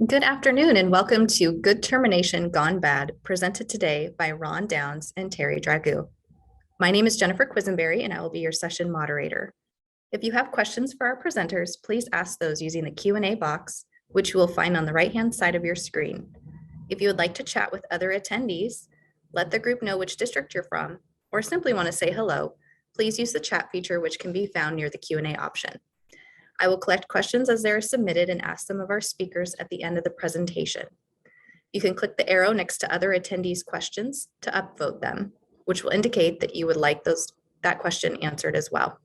Good afternoon and welcome to Good Termination Gone Bad, presented today by Ron Downs and Terry Dragoo. My name is Jennifer Quisenberry and I will be your session moderator. If you have questions for our presenters, please ask those using the Q&A box, which you will find on the right-hand side of your screen. If you would like to chat with other attendees, let the group know which district you're from, or simply want to say hello, please use the chat feature which can be found near the Q&A option. I will collect questions as they are submitted and ask them of our speakers at the end of the presentation. You can click the arrow next to other attendees' questions to upvote them, which will indicate that you would like that question answered as well.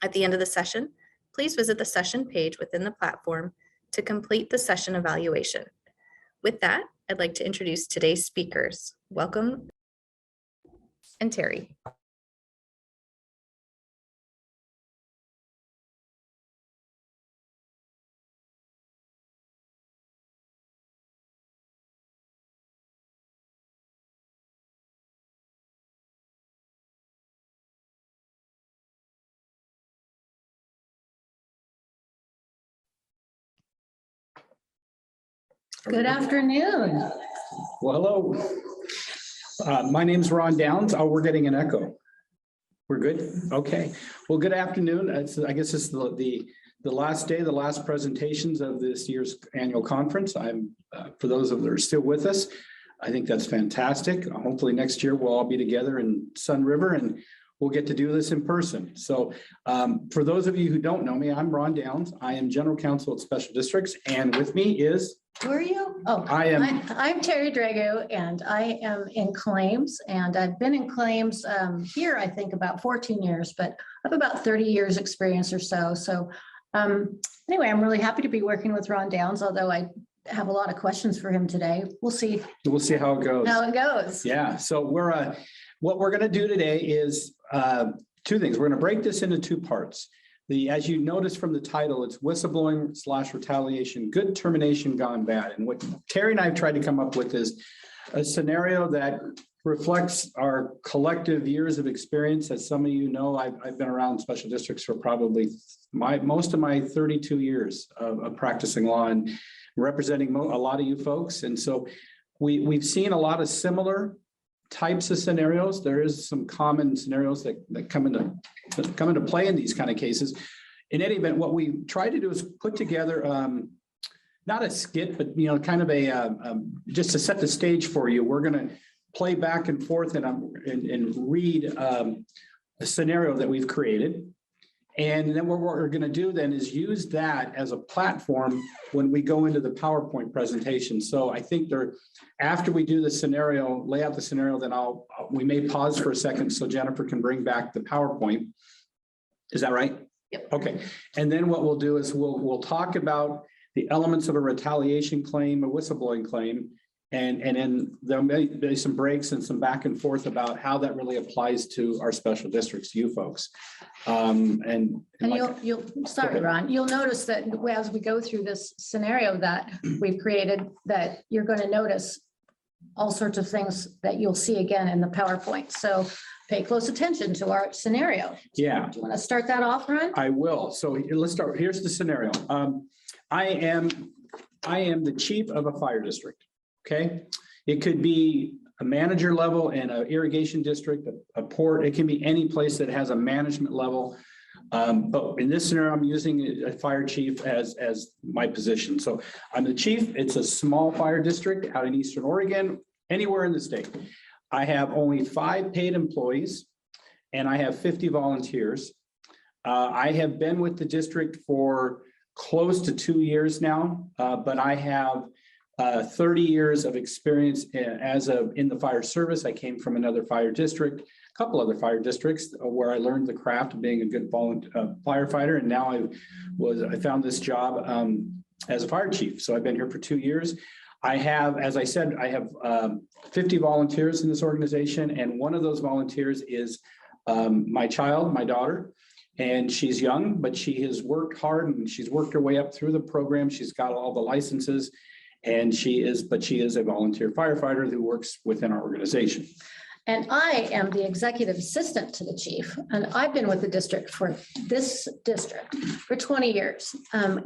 At the end of the session, please visit the session page within the platform to complete the session evaluation. With that, I'd like to introduce today's speakers. Welcome, and Terry. Good afternoon. Well, hello. My name's Ron Downs. Oh, we're getting an echo. We're good? Okay. Well, good afternoon. I guess it's the last day, the last presentations of this year's annual conference. For those of that are still with us, I think that's fantastic. Hopefully next year we'll all be together in Sun River and we'll get to do this in person. So for those of you who don't know me, I'm Ron Downs. I am General Counsel at Special Districts, and with me is... Who are you? Oh, I'm Terry Dragoo, and I am in claims, and I've been in claims here, I think about 14 years, but I have about 30 years experience or so. So anyway, I'm really happy to be working with Ron Downs, although I have a lot of questions for him today. We'll see. We'll see how it goes. Yeah. So what we're going to do today is two things. We're going to break this into two parts. As you notice from the title, it's whistleblowing/retaliation, good termination gone bad. And what Terry and I have tried to come up with is a scenario that reflects our collective years of experience. As some of you know, I've been around special districts for probably most of my 32 years of practicing law and representing a lot of you folks. And so we've seen a lot of similar types of scenarios. There is some common scenarios that come into play in these kind of cases. In any event, what we try to do is put together not a skit, but kind of a just to set the stage for you. We're going to play back and forth and read a scenario that we've created. And then what we're going to do then is use that as a platform when we go into the PowerPoint presentation. So I think after we do the scenario, lay out the scenario, then we may pause for a second so Jennifer can bring back the PowerPoint. Is that right? Yep. Okay. And then what we'll do is we'll talk about the elements of a retaliation claim, a whistleblowing claim, and then there may be some breaks and some back and forth about how that really applies to our special districts, to you folks. Sorry, Ron, you'll notice that as we go through this scenario that we've created, that you're going to notice all sorts of things that you'll see again in the PowerPoint. So pay close attention to our scenario. Yeah. Do you want to start that off, Ron? I will. So let's start. Here's the scenario. I am the chief of a fire district. Okay. It could be a manager level in an irrigation district, a port. It can be any place that has a management level. But in this scenario, I'm using a fire chief as my position. So I'm the chief. It's a small fire district out in Eastern Oregon, anywhere in the state. I have only 5 paid employees and I have 50 volunteers. I have been with the district for close to 2 years now, but I have 30 years of experience in the fire service. I came from another fire district, a couple other fire districts where I learned the craft of being a good firefighter. And now I found this job as a fire chief. So I've been here for 2 years. I have, as I said, 50 volunteers in this organization. And one of those volunteers is my daughter. And she's young, but she has worked hard and she's worked her way up through the program. She's got all the licenses. And she is a volunteer firefighter who works within our organization. And I am the executive assistant to the chief, and I've been with the district for 20 years.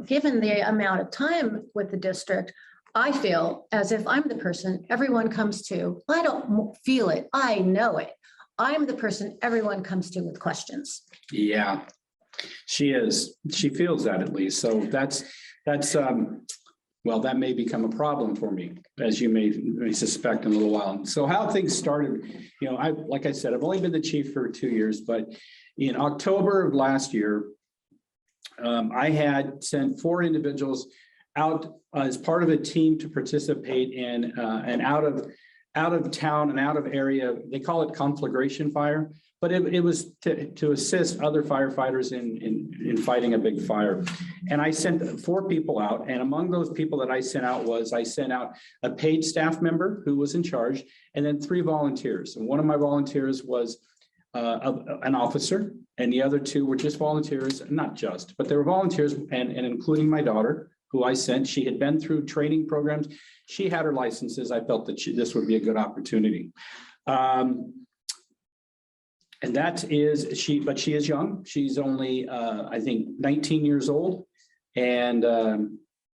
Given the amount of time with the district, I feel as if I'm the person everyone comes to. I don't feel it, I know it. I'm the person everyone comes to with questions. Yeah, she is. She feels that, at least. So that's well, that may become a problem for me, as you may suspect, in a little while. So how things started, like I said, I've only been the chief for 2 years, but in October of last year, I had sent 4 individuals out as part of a team to participate in an out of town and out of area. They call it conflagration fire, but it was to assist other firefighters in fighting a big fire. And I sent 4 people out, and among those people that I sent out a paid staff member who was in charge, and then 3 volunteers. And one of my volunteers was an officer, and the other 2 were just volunteers, not just, but they were volunteers, and including my daughter, who I sent. She had been through training programs. She had her licenses. I felt that this would be a good opportunity. And that is she, but she is young. She's only, I think, 19 years old. And,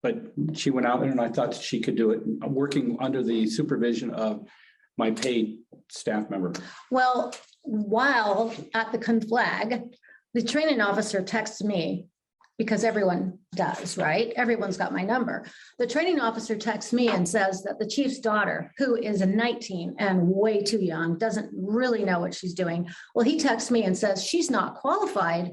but she went out there, and I thought she could do it, working under the supervision of my paid staff member. Well, while at the conflag, the training officer texts me, because everyone does, right? Everyone's got my number. The training officer texts me and says that the chief's daughter, who is a 19 and way too young, doesn't really know what she's doing. Well, he texts me and says she's not qualified,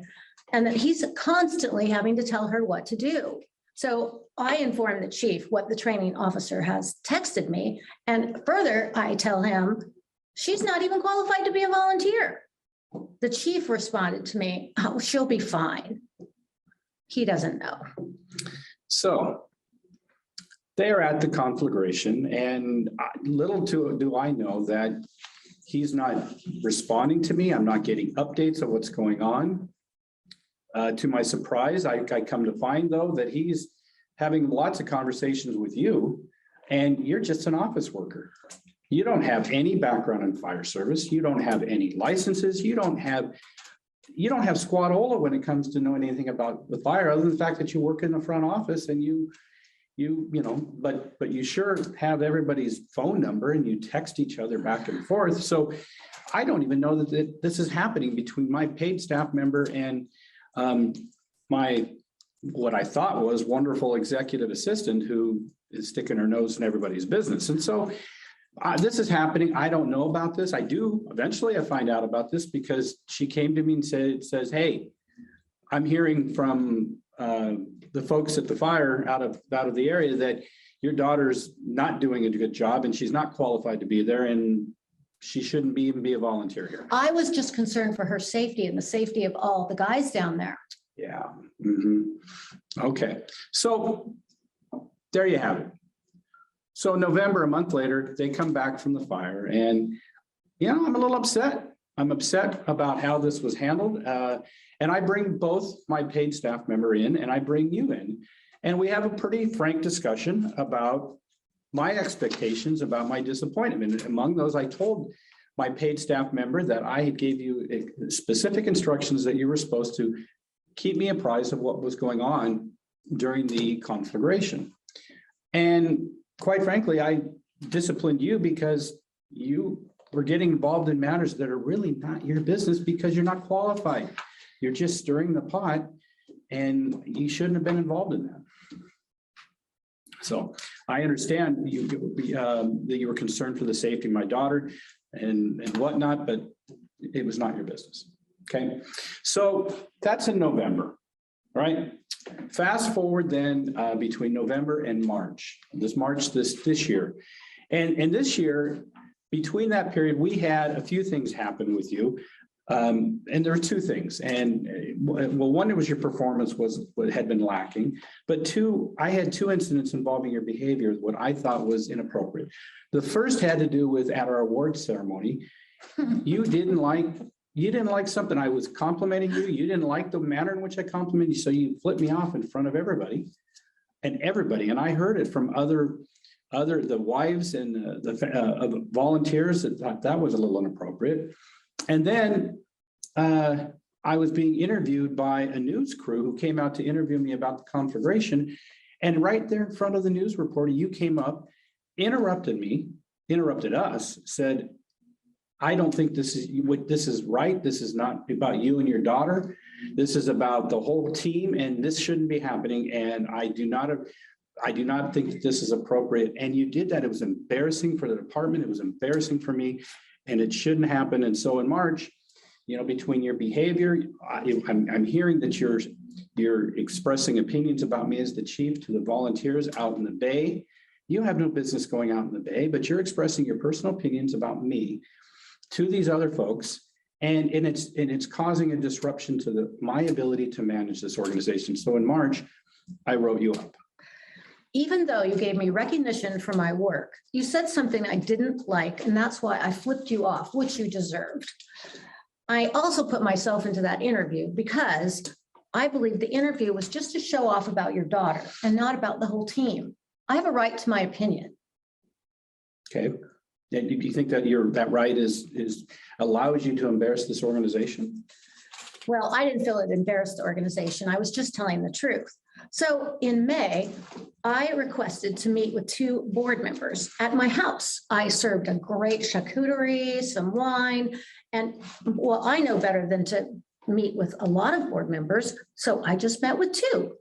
and that he's constantly having to tell her what to do. So I inform the chief what the training officer has texted me. And further, I tell him she's not even qualified to be a volunteer. The chief responded to me, "Oh, she'll be fine." He doesn't know. So they are at the conflagration, and little do I know that he's not responding to me. I'm not getting updates of what's going on. To my surprise, I come to find, though, that he's having lots of conversations with you, and you're just an office worker. You don't have any background in fire service. You don't have any licenses. You don't have squat-ola when it comes to knowing anything about the fire, other than the fact that you work in the front office, and but you sure have everybody's phone number, and you text each other back and forth. So I don't even know that this is happening between my paid staff member and what I thought was wonderful executive assistant, who is sticking her nose in everybody's business. And so this is happening. I don't know about this. I do. Eventually, I find out about this because she came to me and says, "Hey, I'm hearing from the folks at the fire out of the area that your daughter's not doing a good job, and she's not qualified to be there, and she shouldn't even be a volunteer here." I was just concerned for her safety and the safety of all the guys down there. Yeah. Okay. So there you have it. So November, a month later, they come back from the fire, and I'm a little upset. I'm upset about how this was handled. And I bring both my paid staff member in, and I bring you in, and we have a pretty frank discussion about my expectations, about my disappointment. And among those, I told my paid staff member that I had gave you specific instructions that you were supposed to keep me apprised of what was going on during the conflagration. And quite frankly, I disciplined you because you were getting involved in matters that are really not your business, because you're not qualified. You're just stirring the pot, and you shouldn't have been involved in that. So I understand that you were concerned for the safety of my daughter and whatnot, but it was not your business. Okay, so that's in November, right? Fast forward then between November and March, this year. And this year, between that period, we had a few things happen with you. And there were 2 things. And well, one, it was your performance was what had been lacking. But 2, I had 2 incidents involving your behavior, what I thought was inappropriate. The first had to do with at our awards ceremony. You didn't like something. I was complimenting you. You didn't like the manner in which I complimented you. So you flipped me off in front of everybody. And I heard it from other the wives and of volunteers that thought that was a little inappropriate. And then I was being interviewed by a news crew who came out to interview me about the conflagration. And right there in front of the news reporter, you came up, interrupted me, interrupted us, said, I don't think this is right. This is not about you and your daughter. This is about the whole team, and this shouldn't be happening. And I do not think that this is appropriate. And you did that. It was embarrassing for the department. It was embarrassing for me, and it shouldn't happen. And so in March, you know, between your behavior, I'm hearing that you're expressing opinions about me as the chief to the volunteers out in the Bay. You have no business going out in the Bay, but you're expressing your personal opinions about me to these other folks, and it's causing a disruption to my ability to manage this organization. So in March, I wrote you up. Even though you gave me recognition for my work, you said something I didn't like, and that's why I flipped you off, which you deserved. I also put myself into that interview because I believe the interview was just to show off about your daughter and not about the whole team. I have a right to my opinion. Okay. Do you think that that right is allows you to embarrass this organization? Well, I didn't feel it embarrassed the organization. I was just telling the truth. So in May, I requested to meet with 2 board members at my house. I served a great charcuterie, some wine, and well, I know better than to meet with a lot of board members. So I just met with 2,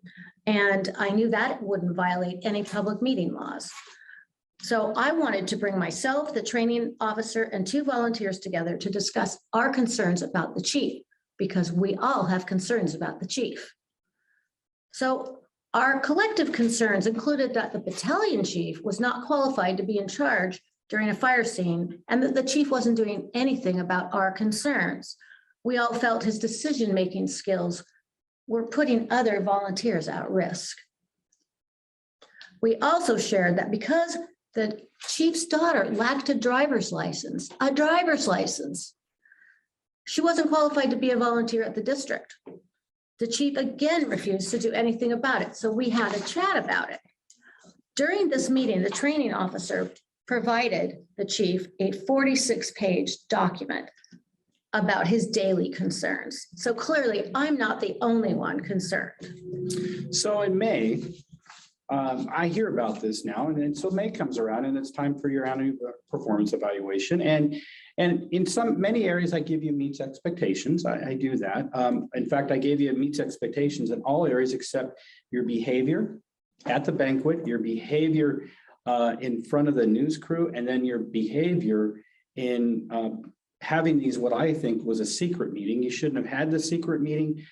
and I knew that wouldn't violate any public meeting laws. So I wanted to bring myself, the training officer, and 2 volunteers together to discuss our concerns about the chief, because we all have concerns about the chief. So our collective concerns included that the battalion chief was not qualified to be in charge during a fire scene, and that the chief wasn't doing anything about our concerns. We all felt his decision-making skills were putting other volunteers at risk. We also shared that because the chief's daughter lacked a driver's license, she wasn't qualified to be a volunteer at the district. The chief again refused to do anything about it, so we had a chat about it. During this meeting, the training officer provided the chief a 46-page document about his daily concerns. So clearly, I'm not the only one concerned. So in May, I hear about this now, and then so May comes around, and it's time for your annual performance evaluation. And in many areas, I give you meets expectations. I do that. In fact, I gave you meets expectations in all areas except your behavior at the banquet, your behavior in front of the news crew, and then your behavior in having these, what I think was a secret meeting. You shouldn't have had the secret meeting.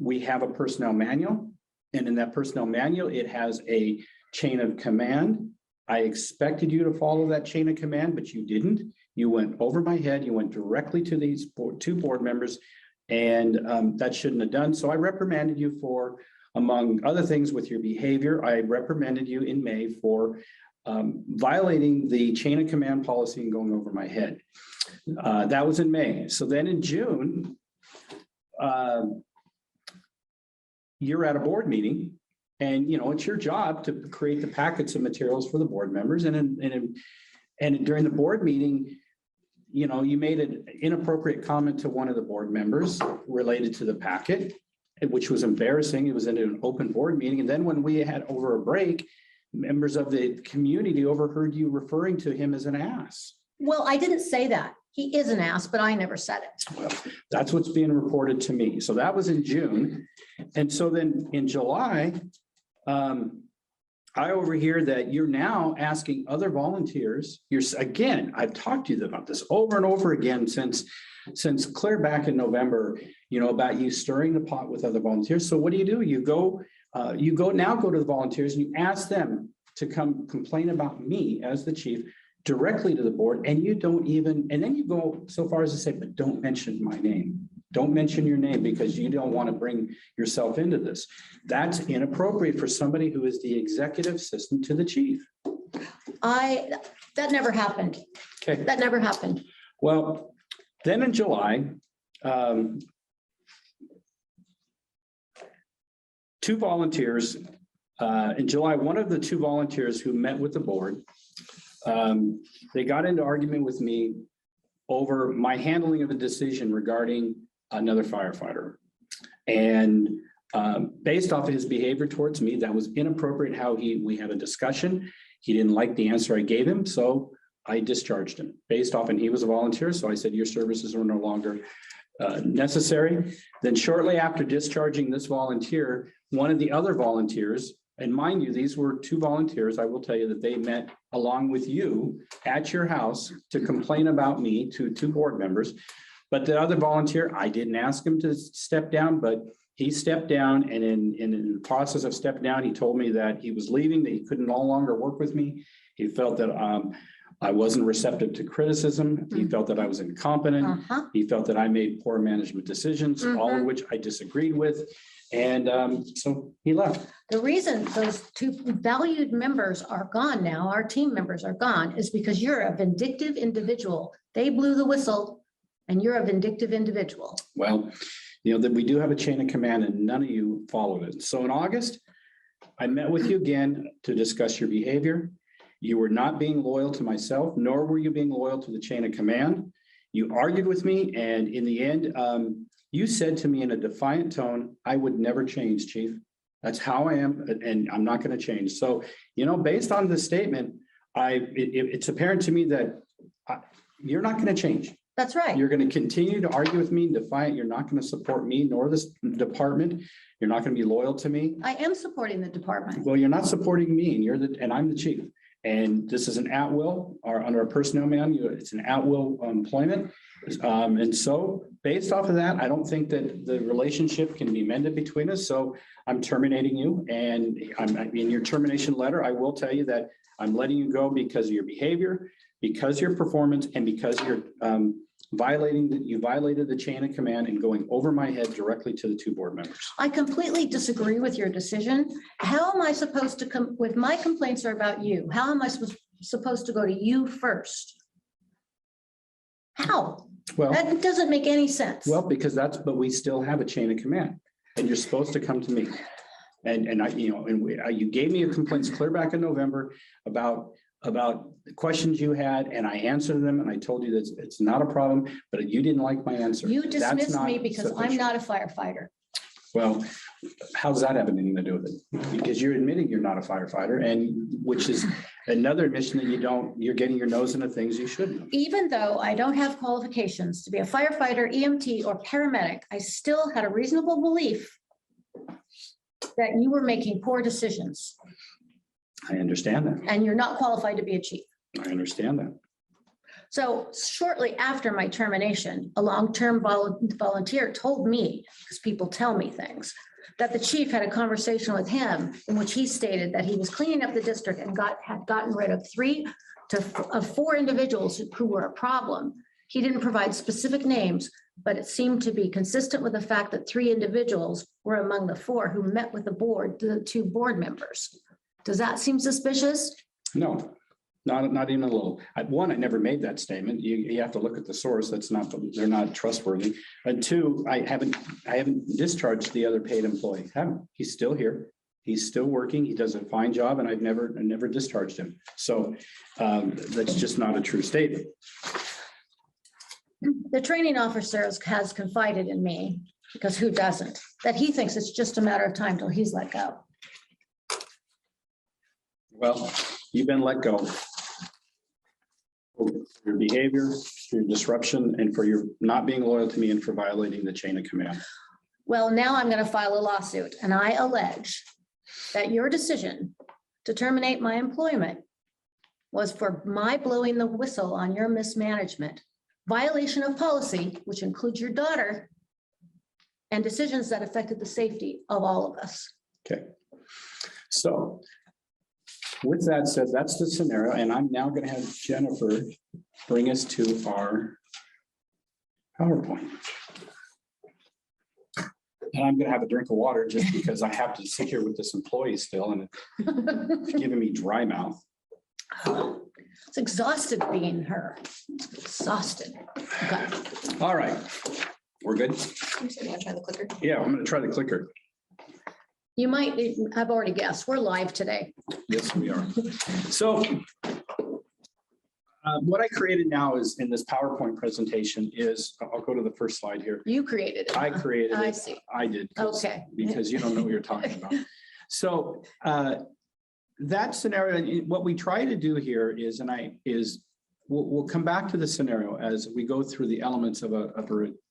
We have a personnel manual. And in that personnel manual, it has a chain of command. I expected you to follow that chain of command, but you didn't. You went over my head. You went directly to these 2 board members, and that shouldn't have done. So I reprimanded you for, among other things with your behavior, I reprimanded you in May for violating the chain of command policy and going over my head. That was in May. So then in June, you're at a board meeting, and it's your job to create the packets of materials for the board members. And during the board meeting, you made an inappropriate comment to one of the board members related to the packet, which was embarrassing. It was in an open board meeting. And then when we had over a break, members of the community overheard you referring to him as an ass. Well, I didn't say that. He is an ass, but I never said it. Well, that's what's being reported to me. So that was in June. And so then in July, I overhear that you're now asking other volunteers. Again, I've talked to you about this over and over again since clear back in November, about you stirring the pot with other volunteers. So what do? You go to the volunteers and you ask them to come complain about me as the chief directly to the board, and you don't even, and then you go so far as to say, but don't mention my name. Don't mention your name because you don't want to bring yourself into this. That's inappropriate for somebody who is the executive assistant to the chief. That never happened. Okay. That never happened. Well, then in July, 2 volunteers In July, one of the two volunteers who met with the board, they got into argument with me over my handling of a decision regarding another firefighter. And based off of his behavior towards me, that was inappropriate how we had a discussion. He didn't like the answer I gave him, so I discharged him based off, and he was a volunteer. So I said, your services are no longer necessary. Then shortly after discharging this volunteer, one of the other volunteers, and mind you, these were two volunteers, I will tell you that they met along with you at your house to complain about me to two board members. But the other volunteer, I didn't ask him to step down, but he stepped down, and in the process of stepping down, he told me that he was leaving, that he could no longer work with me. He felt that I wasn't receptive to criticism. He felt that I was incompetent. He felt that I made poor management decisions, all of which I disagreed with. And so he left. The reason those two valued members are gone now, our team members are gone, is because you're a vindictive individual. They blew the whistle and you're a vindictive individual. Well, you know, that we do have a chain of command and none of you followed it. So in August, I met with you again to discuss your behavior. You were not being loyal to myself, nor were you being loyal to the chain of command. You argued with me, and in the end, you said to me in a defiant tone, I would never change, Chief. That's how I am, and I'm not going to change. So, you know, based on this statement, it's apparent to me that you're not going to change. That's right. You're going to continue to argue with me, defiant. You're not going to support me nor this department. You're not going to be loyal to me. I am supporting the department. Well, you're not supporting me, and I'm the chief. And this is an at-will, or under a personnel manual, it's an at-will employment. And so based off of that, I don't think that the relationship can be mended between us. So I'm terminating you. And in your termination letter, I will tell you that I'm letting you go because of your behavior, because of your performance, and because you're you violated the chain of command and going over my head directly to the two board members. I completely disagree with your decision. How am I supposed to come with my complaints are about you? How am I supposed to go to you first? How? Well, that doesn't make any sense. Well, because but we still have a chain of command, and you're supposed to come to me. And I, you know, you gave me a complaints clear back in November about the questions you had, and I answered them, and I told you that it's not a problem, but you didn't like my answer. You dismissed me because sufficient. I'm not a firefighter. Well, how's that have anything to do with it? Because you're admitting you're not a firefighter, and which is another admission that you're getting your nose into things you shouldn't. Even though I don't have qualifications to be a firefighter, EMT, or paramedic, I still had a reasonable belief that you were making poor decisions. I understand that. And you're not qualified to be a chief. I understand that. So shortly after my termination, a long-term volunteer told me, because people tell me things, that the chief had a conversation with him in which he stated that he was cleaning up the district and had gotten rid of 3 to 4 individuals who were a problem. He didn't provide specific names, but it seemed to be consistent with the fact that 3 individuals were among the 4 who met with the 2 board members. Does that seem suspicious? No, not even a little. One, I never made that statement. You have to look at the source. They're not trustworthy. And 2, I haven't discharged the other paid employee. He's still here. He's still working. He does a fine job, and I've never discharged him. So that's just not a true statement. The training officer has confided in me, because who doesn't, that he thinks it's just a matter of time till he's let go. Well, you've been let go for your behavior, for your disruption, and for your not being loyal to me, and for violating the chain of command. Well, now I'm going to file a lawsuit, and I allege that your decision to terminate my employment was for my blowing the whistle on your mismanagement, violation of policy, which includes your daughter, and decisions that affected the safety of all of us. Okay. So with that said, that's the scenario, and I'm now going to have Jennifer bring us to our PowerPoint. And I'm going to have a drink of water just because I have to sit here with this employee still, and it's giving me dry mouth. It's exhausted being her. Exhausted. Okay. All right, we're good. You said you want to try the clicker? Yeah, I'm going to try the clicker. You might, I've already guessed, we're live today. Yes, we are. So what I created now is in this PowerPoint presentation is, I'll go to the first slide here. You created it. I created it. I see. I did. Okay. Because you don't know what you're talking about. So that scenario, what we try to do here is, we'll come back to the scenario as we go through the elements of a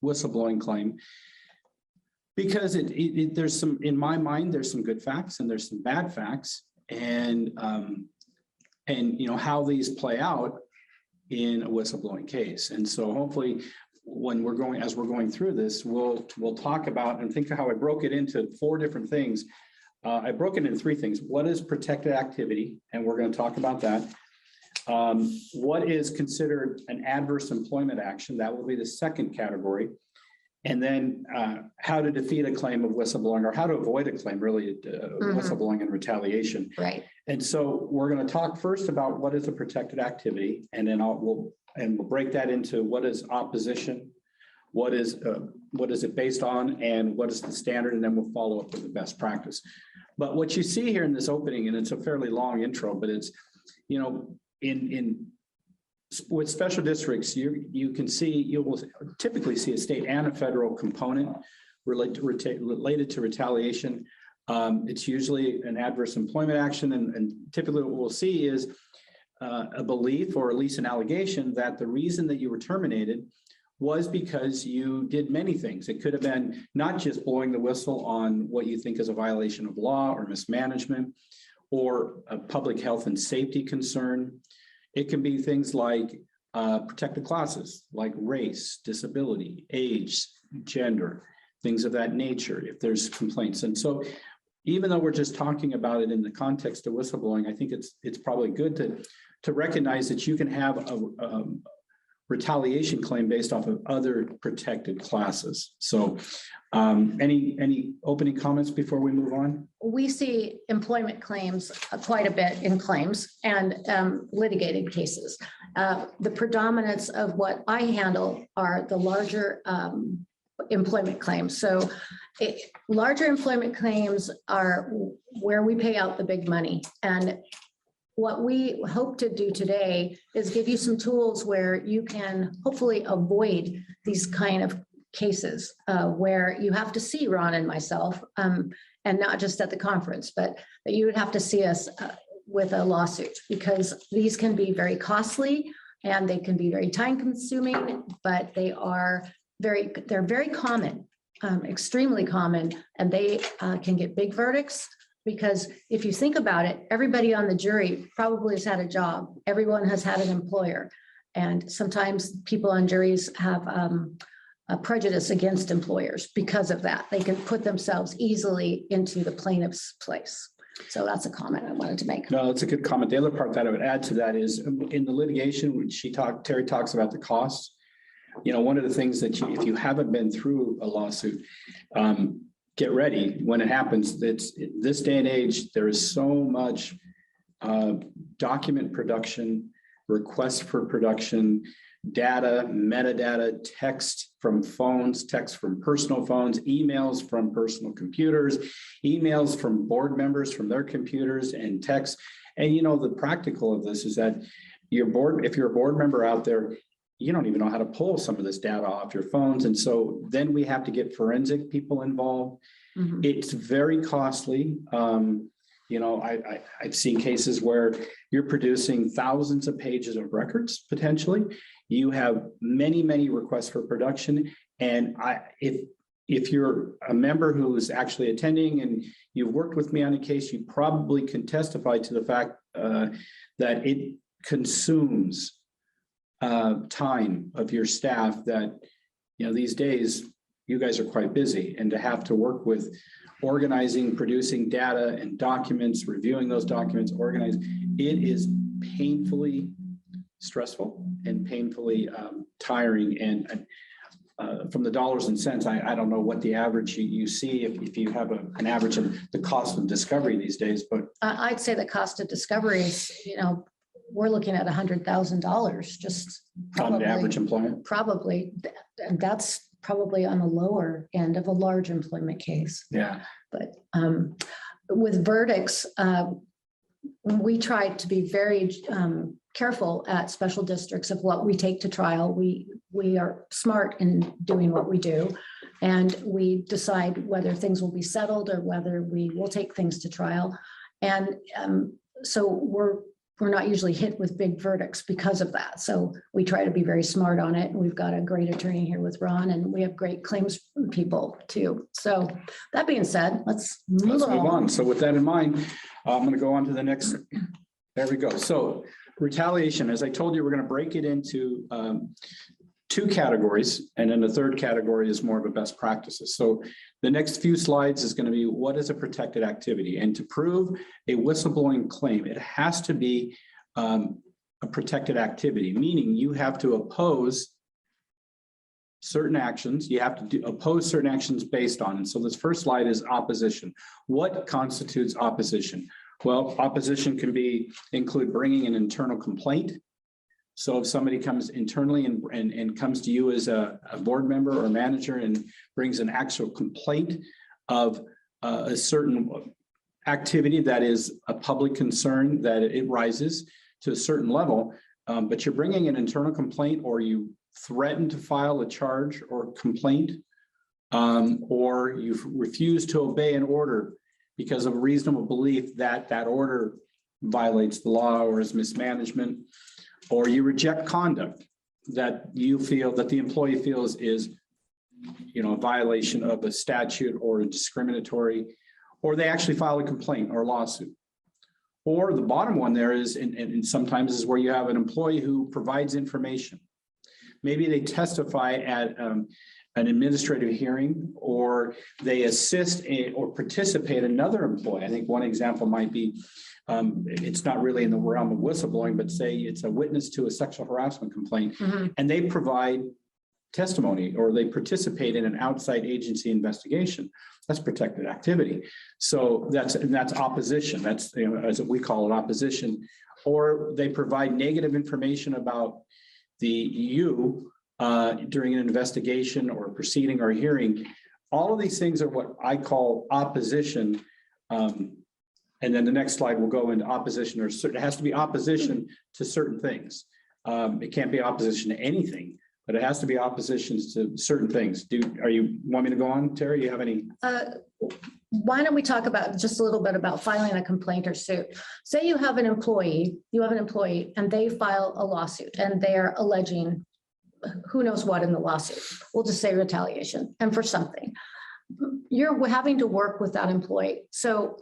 whistleblowing claim. Because there's some, in my mind, there's some good facts and there's some bad facts, and you know how these play out in a whistleblowing case. And so hopefully when as we're going through this, we'll talk about and think of how I broke it into 4 different things. I broke it into 3 things. What is protected activity? And we're going to talk about that. What is considered an adverse employment action? That will be the second category. And then how to defeat a claim of whistleblowing, or how to avoid a claim, really, whistleblowing and retaliation. Right. And so we're going to talk first about what is a protected activity, and then we'll break that into what is opposition, what is it based on, and what is the standard, and then we'll follow up with the best practice. But what you see here in this opening, and it's a fairly long intro, but it's, you know, with special districts, you will typically see a state and a federal component related to retaliation. It's usually an adverse employment action, and typically what we'll see is a belief, or at least an allegation, that the reason that you were terminated was because you did many things. It could have been not just blowing the whistle on what you think is a violation of law or mismanagement, or a public health and safety concern. It can be things like protected classes, like race, disability, age, gender, things of that nature, if there's complaints. And so even though we're just talking about it in the context of whistleblowing, I think it's probably good to recognize that you can have a retaliation claim based off of other protected classes. So any opening comments before we move on? We see employment claims quite a bit in claims and litigated cases. The predominance of what I handle are the larger employment claims. So larger employment claims are where we pay out the big money. And what we hope to do today is give you some tools where you can hopefully avoid these kind of cases where you have to see Ron and myself, and not just at the conference, but that you would have to see us with a lawsuit, because these can be very costly and they can be very time consuming, but they're very common, extremely common, and they can get big verdicts. Because if you think about it, everybody on the jury probably has had a job. Everyone has had an employer. And sometimes people on juries have a prejudice against employers because of that. They can put themselves easily into the plaintiff's place. So that's a comment I wanted to make. No, that's a good comment. The other part that I would add to that is in the litigation, when Terry talks about the costs. You know, one of the things that if you haven't been through a lawsuit, get ready when it happens. It's this day and age, there is so much document production, requests for production, data, metadata, text from phones, text from personal phones, emails from personal computers, emails from board members from their computers, and text. And you know, the practical of this is that if you're a board member out there, you don't even know how to pull some of this data off your phones. And so then we have to get forensic people involved. Mm-hmm. It's very costly. You know, I've seen cases where you're producing thousands of pages of records, potentially. You have many, many requests for production. And if you're a member who is actually attending and you've worked with me on a case, you probably can testify to the fact that it consumes time of your staff that, you know, these days you guys are quite busy, and to have to work with organizing, producing data and documents, reviewing those documents, organizing, it is painfully stressful and painfully tiring. And from the dollars and cents, I don't know what the average you see if you have an average of the cost of discovery these days, but I'd say the cost of discovery is, you know, we're looking at $100,000 just on the average employment. Probably, and that's probably on the lower end of a large employment case. Yeah. But with verdicts, we try to be very careful at special districts of what we take to trial. We are smart in doing what we do, and we decide whether things will be settled or whether we will take things to trial. And so we're not usually hit with big verdicts because of that. So we try to be very smart on it. We've got a great attorney here with Ron, and we have great claims people too. So that being said, let's move on. So with that in mind, I'm going to go on to the next. There we go. So retaliation, as I told you, we're going to break it into two categories, and then the third category is more of a best practices. So the next few slides is going to be what is a protected activity, and to prove a whistleblowing claim, it has to be a protected activity, meaning you have to oppose certain actions. You have to oppose certain actions based on. And so this first slide is opposition. What constitutes opposition? Well, opposition can include bringing an internal complaint. So if somebody comes internally and comes to you as a board member or manager and brings an actual complaint of a certain activity that is a public concern, that it rises to a certain level, but you're bringing an internal complaint, or you threaten to file a charge or complaint, or you refuse to obey an order because of reasonable belief that that order violates the law or is mismanagement, or you reject conduct that you feel that the employee feels is, a violation of a statute or discriminatory, or they actually file a complaint or lawsuit. Or the bottom one there is, and sometimes is where you have an employee who provides information. Maybe they testify at an administrative hearing, or they assist or participate another employee. I think one example might be, it's not really in the realm of whistleblowing, but say it's a witness to a sexual harassment complaint, and they provide testimony or they participate in an outside agency investigation. That's protected activity. So that's opposition. That's, as we call it, opposition. Or they provide negative information about during an investigation or proceeding or hearing. All of these things are what I call opposition. And then the next slide will go into opposition, or it has to be opposition to certain things. It can't be opposition to anything, but it has to be oppositions to certain things. Want me to go on, Terry? You have any? Why don't we talk about just a little bit about filing a complaint or suit? Say you have an employee, and they file a lawsuit and they're alleging who knows what in the lawsuit. We'll just say retaliation and for something. You're having to work with that employee. So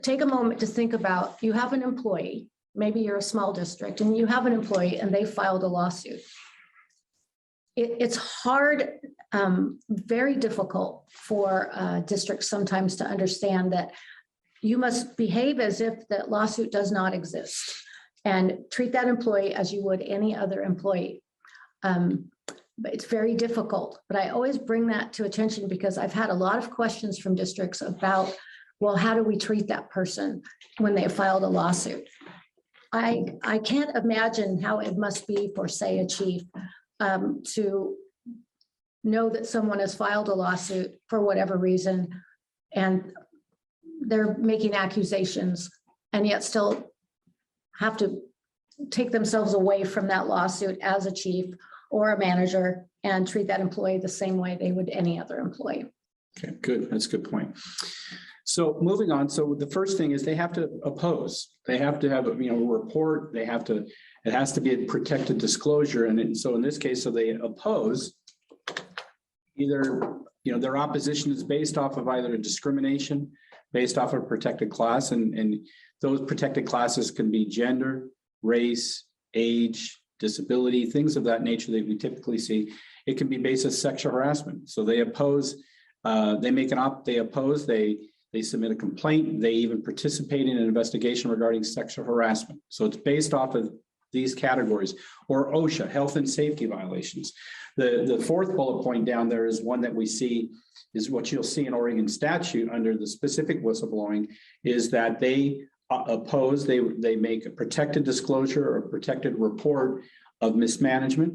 take a moment to think about, you have an employee, maybe you're a small district and you have an employee and they filed a lawsuit. It's hard, very difficult for districts sometimes to understand that you must behave as if that lawsuit does not exist and treat that employee as you would any other employee. But it's very difficult, but I always bring that to attention because I've had a lot of questions from districts about, well, how do we treat that person when they filed a lawsuit? I can't imagine how it must be for, say, a chief to know that someone has filed a lawsuit for whatever reason, and they're making accusations and yet still have to take themselves away from that lawsuit as a chief or a manager and treat that employee the same way they would any other employee. Okay, good. That's a good point. So moving on. So the first thing is they have to oppose. They have to have a report. It has to be a protected disclosure. And so in this case, so they oppose either, their opposition is based off of either a discrimination, based off of a protected class. And those protected classes can be gender, race, age, disability, things of that nature that we typically see. It can be based on sexual harassment. So they oppose, they submit a complaint, they even participate in an investigation regarding sexual harassment. So it's based off of these categories, or OSHA, health and safety violations. The fourth bullet point down there is one that we see is what you'll see in Oregon statute under the specific whistleblowing, is that they oppose, they make a protected disclosure or protected report of mismanagement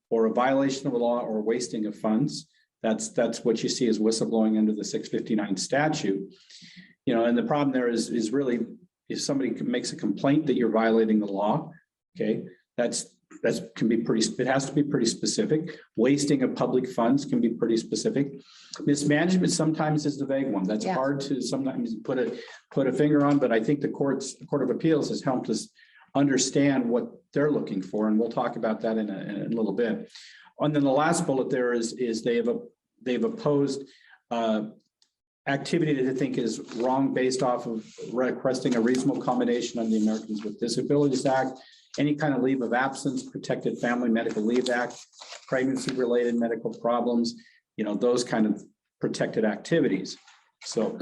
or a violation of the law or wasting of funds. That's what you see as whistleblowing under the 659 statute. You know, and the problem there is really if somebody makes a complaint that you're violating the law, okay, that can be pretty, it has to be pretty specific. Wasting of public funds can be pretty specific. Mismanagement sometimes is the vague one. That's hard to sometimes put a finger on, but I think the Court of Appeals has helped us understand what they're looking for, and we'll talk about that in a little bit. And then the last bullet there is they've opposed activity that I think is wrong based off of requesting a reasonable accommodation under the Americans with Disabilities Act, any kind of leave of absence, protected family medical leave act, pregnancy related medical problems, you know, those kind of protected activities. So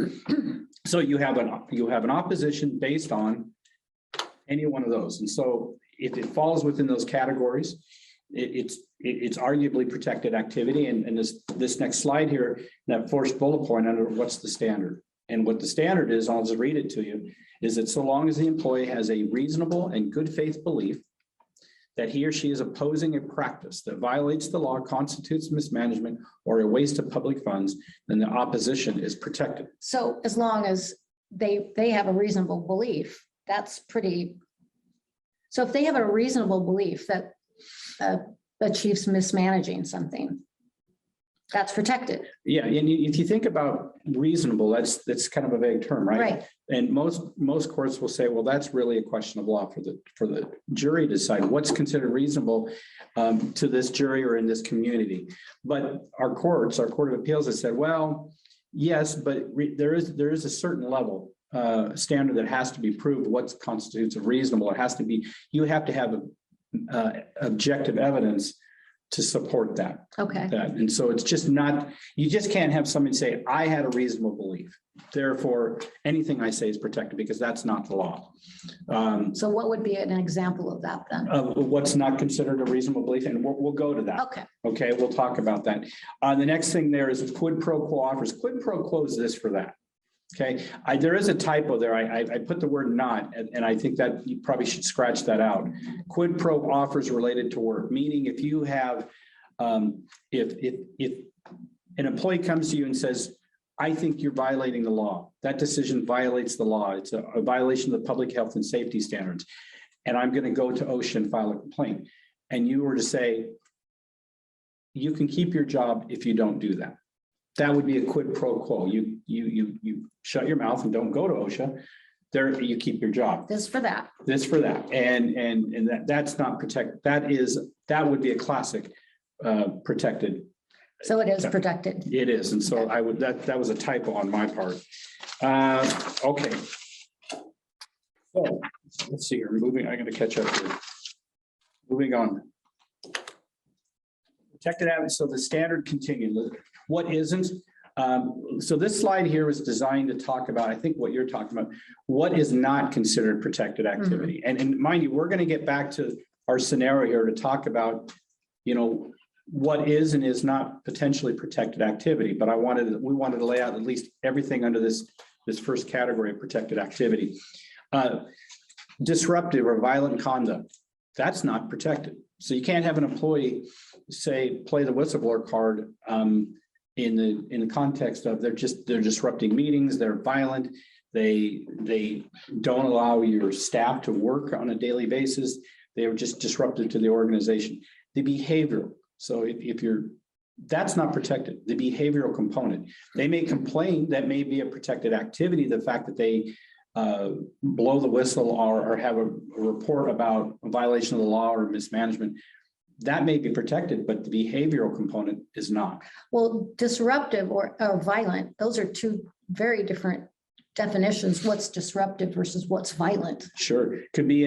you have an opposition based on any one of those. And so if it falls within those categories, it's arguably protected activity. And this next slide here, that first bullet point under what's the standard. And what the standard is, I'll just read it to you, is that so long as the employee has a reasonable and good faith belief that he or she is opposing a practice that violates the law, constitutes mismanagement, or a waste of public funds, then the opposition is protected. So as long as they have a reasonable belief, that's pretty. So if they have a reasonable belief that the chief's mismanaging something, that's protected. Yeah, and if you think about reasonable, that's kind of a vague term, right? Right. And most courts will say, well, that's really a question of law for the jury to decide what's considered reasonable to this jury or in this community. But our Court of Appeals has said, well, yes, but there is a certain level standard that has to be proved what constitutes a reasonable. It has to be, you have to have objective evidence to support that. Okay. And so it's just not, you just can't have somebody say, I had a reasonable belief, therefore anything I say is protected, because that's not the law. So what would be an example of that then? What's not considered a reasonable belief, and we'll go to that. Okay. Okay, we'll talk about that. The next thing there is quid pro quo offers. Quid pro quo is this for that. Okay, there is a typo there. I put the word not, and I think that you probably should scratch that out. Quid pro offers related to work, meaning if you have, if an employee comes to you and says, I think you're violating the law, that decision violates the law. It's a violation of the public health and safety standards. And I'm going to go to OSHA and file a complaint. And you were to say, you can keep your job if you don't do that. That would be a quid pro quo. You shut your mouth and don't go to OSHA. There, you keep your job. This for that. This for that. And that's not protected. That would be a classic protected. So it is protected. It is. And so I would, that was a typo on my part. Okay. So let's see here. Moving, I'm going to catch up here. Moving on. Protected avenues. So the standard continued. What isn't? So this slide here was designed to talk about, I think what you're talking about, what is not considered protected activity. And mind you, we're going to get back to our scenario here to talk about, you know, what is and is not potentially protected activity. But we wanted to lay out at least everything under this first category of protected activity. Disruptive or violent conduct, that's not protected. So you can't have an employee say, play the whistleblower card in the context of they're disrupting meetings, they're violent, they don't allow your staff to work on a daily basis, they are just disruptive to the organization. The behavioral, so if you're, that's not protected. The behavioral component, they may complain, that may be a protected activity, the fact that they blow the whistle or have a report about a violation of the law or mismanagement, that may be protected, but the behavioral component is not. Well, disruptive or violent, those are two very different definitions. What's disruptive versus what's violent? Sure, it could be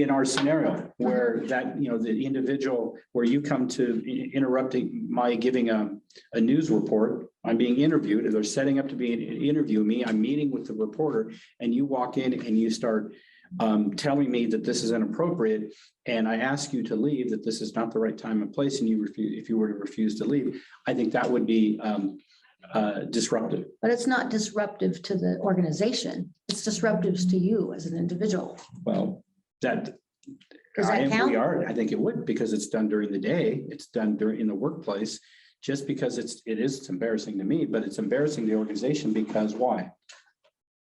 in our scenario where that, you know, the individual where you come to interrupting my giving a news report, I'm being interviewed, and they're setting up to interview me. I'm meeting with the reporter, and you walk in and you start telling me that this is inappropriate, and I ask you to leave, that this is not the right time and place, and you refuse. If you were to refuse to leave, I think that would be disruptive. But it's not disruptive to the organization. It's disruptive to you as an individual. Well, Does that count? I think it would, because it's done during the day. It's done in the workplace. just because it's embarrassing to me, but it's embarrassing to the organization because why?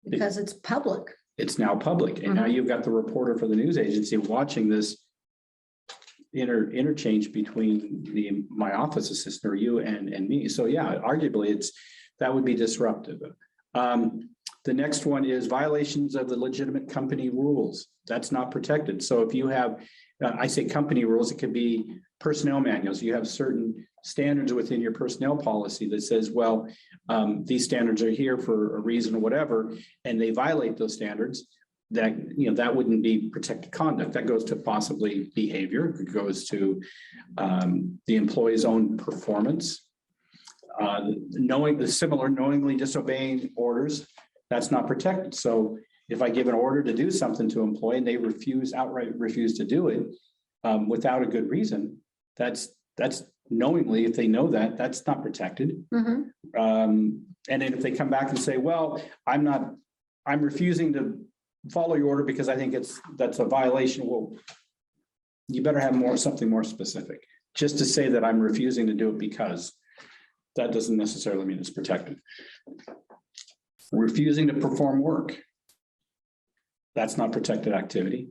Because it's public. It's now public. And now you've got the reporter for the news agency watching this interchange between my office assistant or you and me. So yeah, arguably that would be disruptive. The next one is violations of the legitimate company rules. That's not protected. So if you have, I say company rules, it could be personnel manuals. You have certain standards within your personnel policy that says, well, these standards are here for a reason or whatever, and they violate those standards. That wouldn't be protected conduct. That goes to possibly behavior. It goes to the employee's own performance. Knowingly disobeying orders, that's not protected. So if I give an order to do something to an employee and they outright refuse to do it without a good reason, that's knowingly, if they know that, that's not protected. Mm-hmm. And then if they come back and say, well, I'm refusing to follow your order because I think that's a violation. Well, you better have something more specific. Just to say that I'm refusing to do it because that doesn't necessarily mean it's protected. Refusing to perform work, that's not protected activity.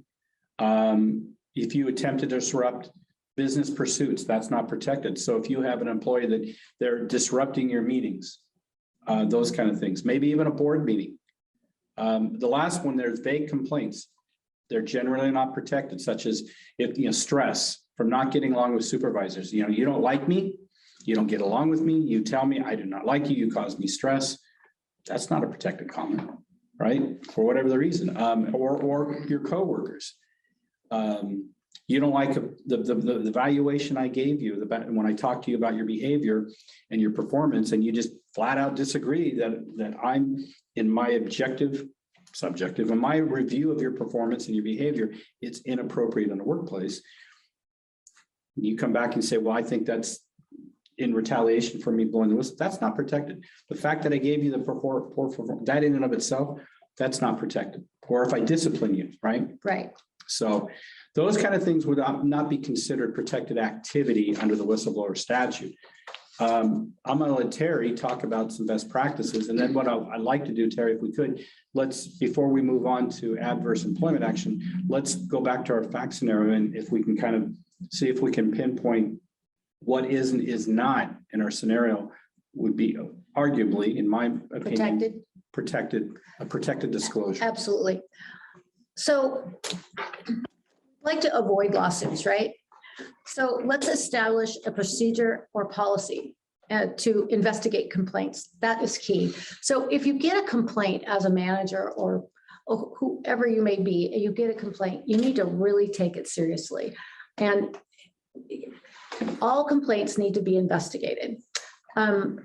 If you attempt to disrupt business pursuits, that's not protected. So if you have an employee that they're disrupting your meetings, those kind of things, maybe even a board meeting. The last one, there's vague complaints. They're generally not protected, such as stress from not getting along with supervisors. You don't like me, you don't get along with me, you tell me I do not like you, you cause me stress. That's not a protected comment, right? For whatever the reason, or your coworkers. You don't like the evaluation I gave you when I talked to you about your behavior and your performance, and you just flat out disagree that I'm in my subjective, in my review of your performance and your behavior, it's inappropriate in the workplace. You come back and say, well, I think that's in retaliation for me blowing the whistle. That's not protected. The fact that I gave you the poor performance, that in and of itself, that's not protected. Or if I discipline you, right? Right. So those kind of things would not be considered protected activity under the whistleblower statute. I'm going to let Terry talk about some best practices. And then what I'd like to do, Terry, if we could, before we move on to adverse employment action, let's go back to our fact scenario. And if we can kind of see if we can pinpoint what is and is not in our scenario, would be arguably, in my opinion, a protected disclosure. Absolutely. So I'd like to avoid lawsuits, right? So let's establish a procedure or policy to investigate complaints. That is key. So if you get a complaint as a manager or whoever you may be, you get a complaint, you need to really take it seriously. And all complaints need to be investigated.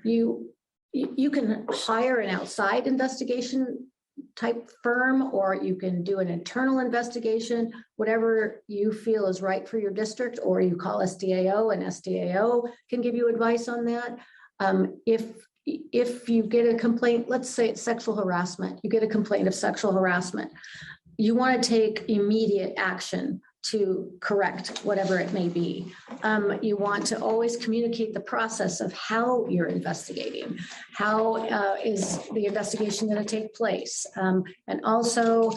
You can hire an outside investigation type firm, or you can do an internal investigation, whatever you feel is right for your district, or you call SDAO, and SDAO can give you advice on that. If you get a complaint, let's say it's sexual harassment, you get a complaint of sexual harassment, you want to take immediate action to correct whatever it may be. You want to always communicate the process of how you're investigating. How is the investigation going to take place? And also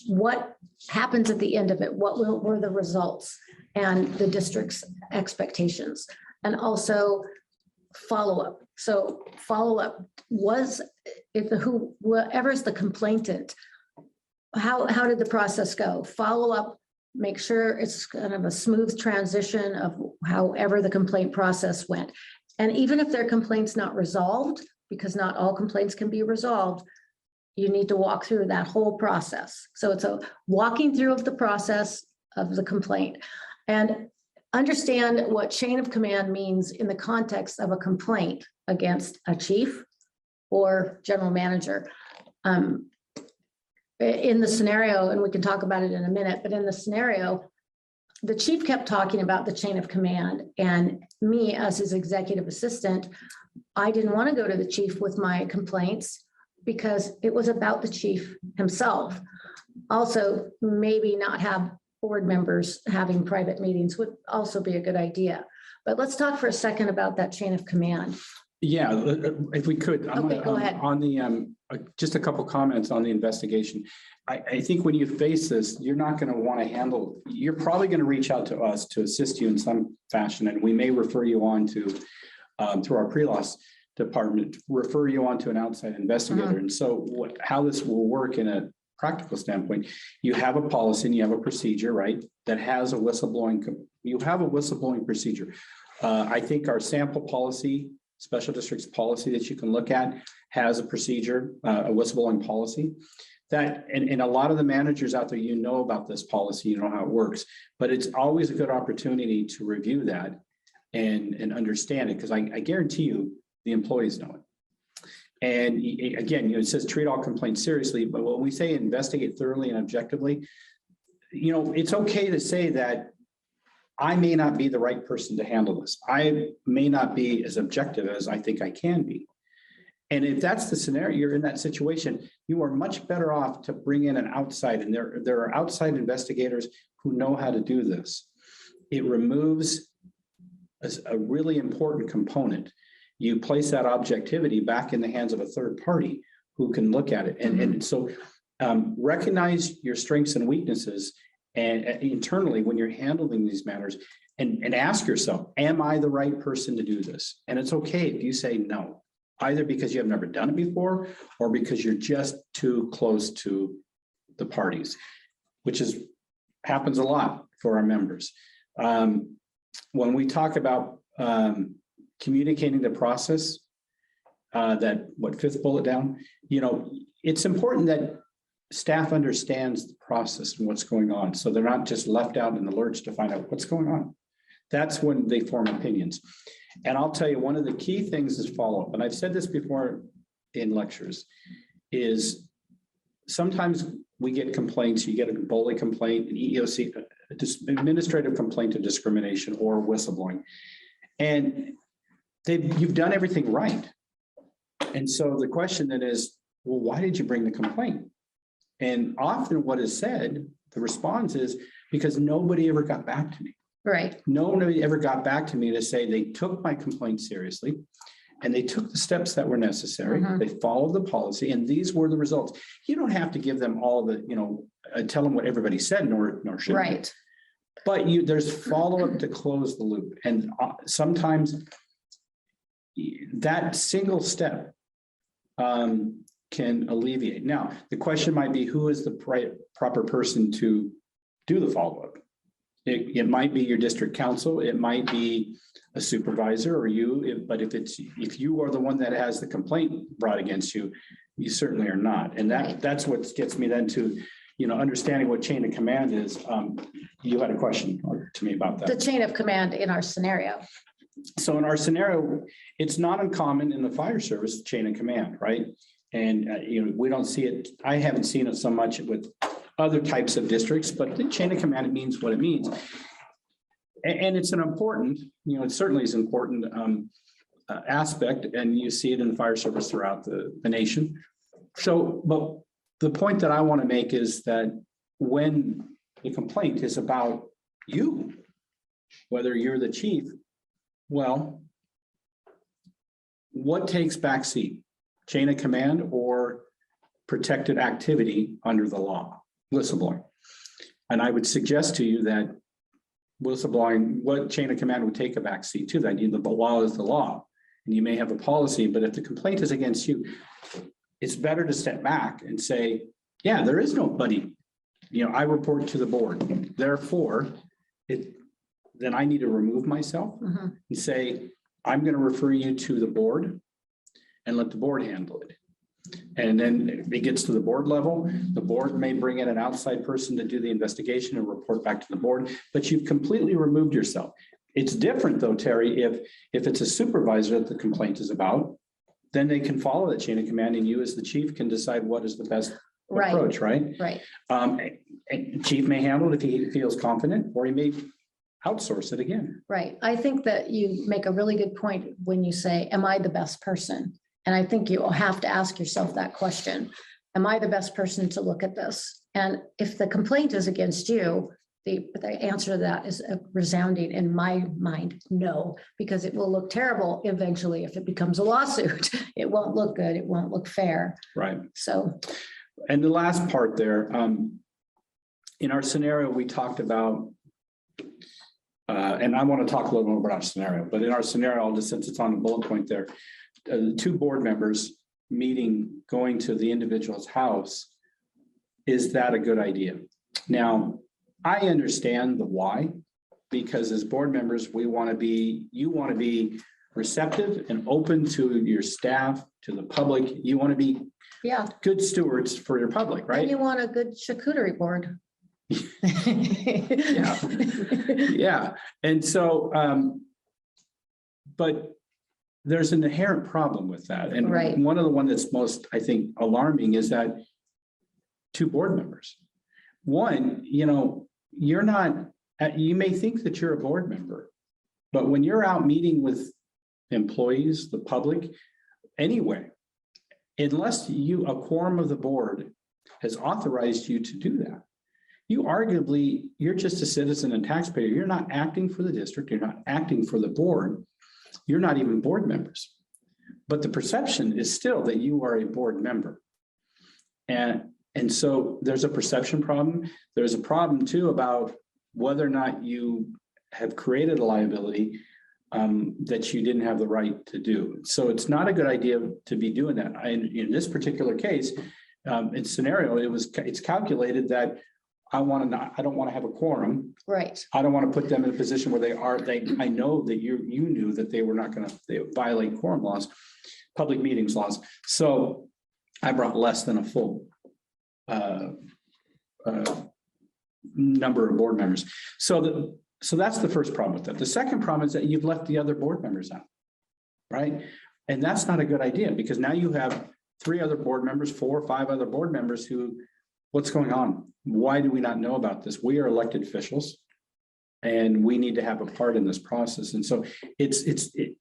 what happens at the end of it? What were the results and the district's expectations? And also follow-up. So follow-up was, whoever's the complainant, how did the process go? Follow up, make sure it's kind of a smooth transition of however the complaint process went. And even if their complaint's not resolved, because not all complaints can be resolved, you need to walk through that whole process. So it's a walking through of the process of the complaint, and understand what chain of command means in the context of a complaint against a chief or general manager. In the scenario, and we can talk about it in a minute, but in the scenario, the chief kept talking about the chain of command, and me as his executive assistant, I didn't want to go to the chief with my complaints because it was about the chief himself. Also, maybe not have board members having private meetings would also be a good idea. But let's talk for a second about that chain of command. Yeah, if we could. Okay, go ahead. On the, just a couple comments on the investigation. I think when you face this, you're not going to want to handle, you're probably going to reach out to us to assist you in some fashion, and we may refer you on to, through our pre-loss department, refer you on to an outside investigator. And so how this will work in a practical standpoint, you have a policy and you have a procedure, right, that has a whistleblowing, you have a whistleblowing procedure. I think our sample policy, special districts policy that you can look at has a procedure, a whistleblowing policy that, and a lot of the managers out there, you know about this policy, you know how it works, but it's always a good opportunity to review that and understand it. Because I guarantee you the employees know it. And again, it says treat all complaints seriously, but when we say investigate thoroughly and objectively, it's okay to say that I may not be the right person to handle this. I may not be as objective as I think I can be. And if that's the scenario, you're in that situation, you are much better off to bring in an outside, and there are outside investigators who know how to do this. It removes a really important component. You place that objectivity back in the hands of a third party who can look at it. And so recognize your strengths and weaknesses and internally when you're handling these matters, and ask yourself, am I the right person to do this? And it's okay if you say no, either because you have never done it before or because you're just too close to the parties, which happens a lot for our members. When we talk about communicating the process, fifth bullet down, it's important that staff understands the process and what's going on. So they're not just left out in the lurch to find out what's going on. That's when they form opinions. And I'll tell you, one of the key things is follow-up. And I've said this before in lectures, is sometimes we get complaints. You get a bully complaint, an EEOC, administrative complaint of discrimination or whistleblowing. And you've done everything right. And so the question then is, well, why did you bring the complaint? And often what is said, the response is because nobody ever got back to me. Right. Nobody ever got back to me to say they took my complaint seriously and they took the steps that were necessary. They followed the policy, and these were the results. You don't have to give them all the, tell them what everybody said, nor should right. But there's follow-up to close the loop. And sometimes that single step can alleviate. Now, the question might be, who is the proper person to do the follow-up? It might be your district council, it might be a supervisor or you, but if you are the one that has the complaint brought against you, you certainly are not. And that's what gets me then to, understanding what chain of command is. You had a question to me about that. The chain of command in our scenario. So in our scenario, it's not uncommon in the fire service chain of command, right? And we don't see it. I haven't seen it so much with other types of districts, but the chain of command, it means what it means. And it's an important, it certainly is an important aspect, and you see it in the fire service throughout the nation. So, but the point that I want to make is that when the complaint is about you, whether you're the chief, well, what takes backseat? Chain of command or protected activity under the law, whistleblowing? And I would suggest to you that whistleblowing, what chain of command would take a backseat to that? The law is the law, and you may have a policy, but if the complaint is against you, it's better to step back and say, yeah, there is nobody, I report to the board. Therefore, then I need to remove myself and say, I'm going to refer you to the board and let the board handle it. And then if it gets to the board level, the board may bring in an outside person to do the investigation and report back to the board, but you've completely removed yourself. It's different though, Terry, if it's a supervisor that the complaint is about, then they can follow that chain of command, and you as the chief can decide what is the best approach, right? Right. And chief may handle it if he feels confident, or he may outsource it again. Right. I think that you make a really good point when you say, am I the best person? And I think you will have to ask yourself that question. Am I the best person to look at this? And if the complaint is against you, the answer to that is a resounding, in my mind, no, because it will look terrible eventually if it becomes a lawsuit. It won't look good. It won't look fair. Right. So. And the last part there, in our scenario, we talked about, and I want to talk a little more about our scenario, but in our scenario, just since it's on the bullet point there, the two board members meeting, going to the individual's house, is that a good idea? Now, I understand the why, because as board members, you want to be receptive and open to your staff, to the public. You want to be good stewards for your public, right? And you want a good charcuterie board. Yeah. And so, but there's an inherent problem with that. And one of the one that's most, I think, alarming is that two board members. One, you're not, you may think that you're a board member, but when you're out meeting with employees, the public, anyway, unless a quorum of the board has authorized you to do that, you're just a citizen and taxpayer. You're not acting for the district. You're not acting for the board. You're not even board members. But the perception is still that you are a board member. And so there's a perception problem. There's a problem too about whether or not you have created a liability that you didn't have the right to do. So it's not a good idea to be doing that. In this particular case, in scenario, it's calculated that I don't want to have a quorum. Right. I don't want to put them in a position where I know that you knew that they were not going to violate quorum laws, public meetings laws. So I brought less than a full number of board members. So that's the first problem with that. The second problem is that you've left the other board members out, right? And that's not a good idea, because now you have 3 other board members, 4 or 5 other board members who, what's going on? Why do we not know about this? We are elected officials and we need to have a part in this process. And so it's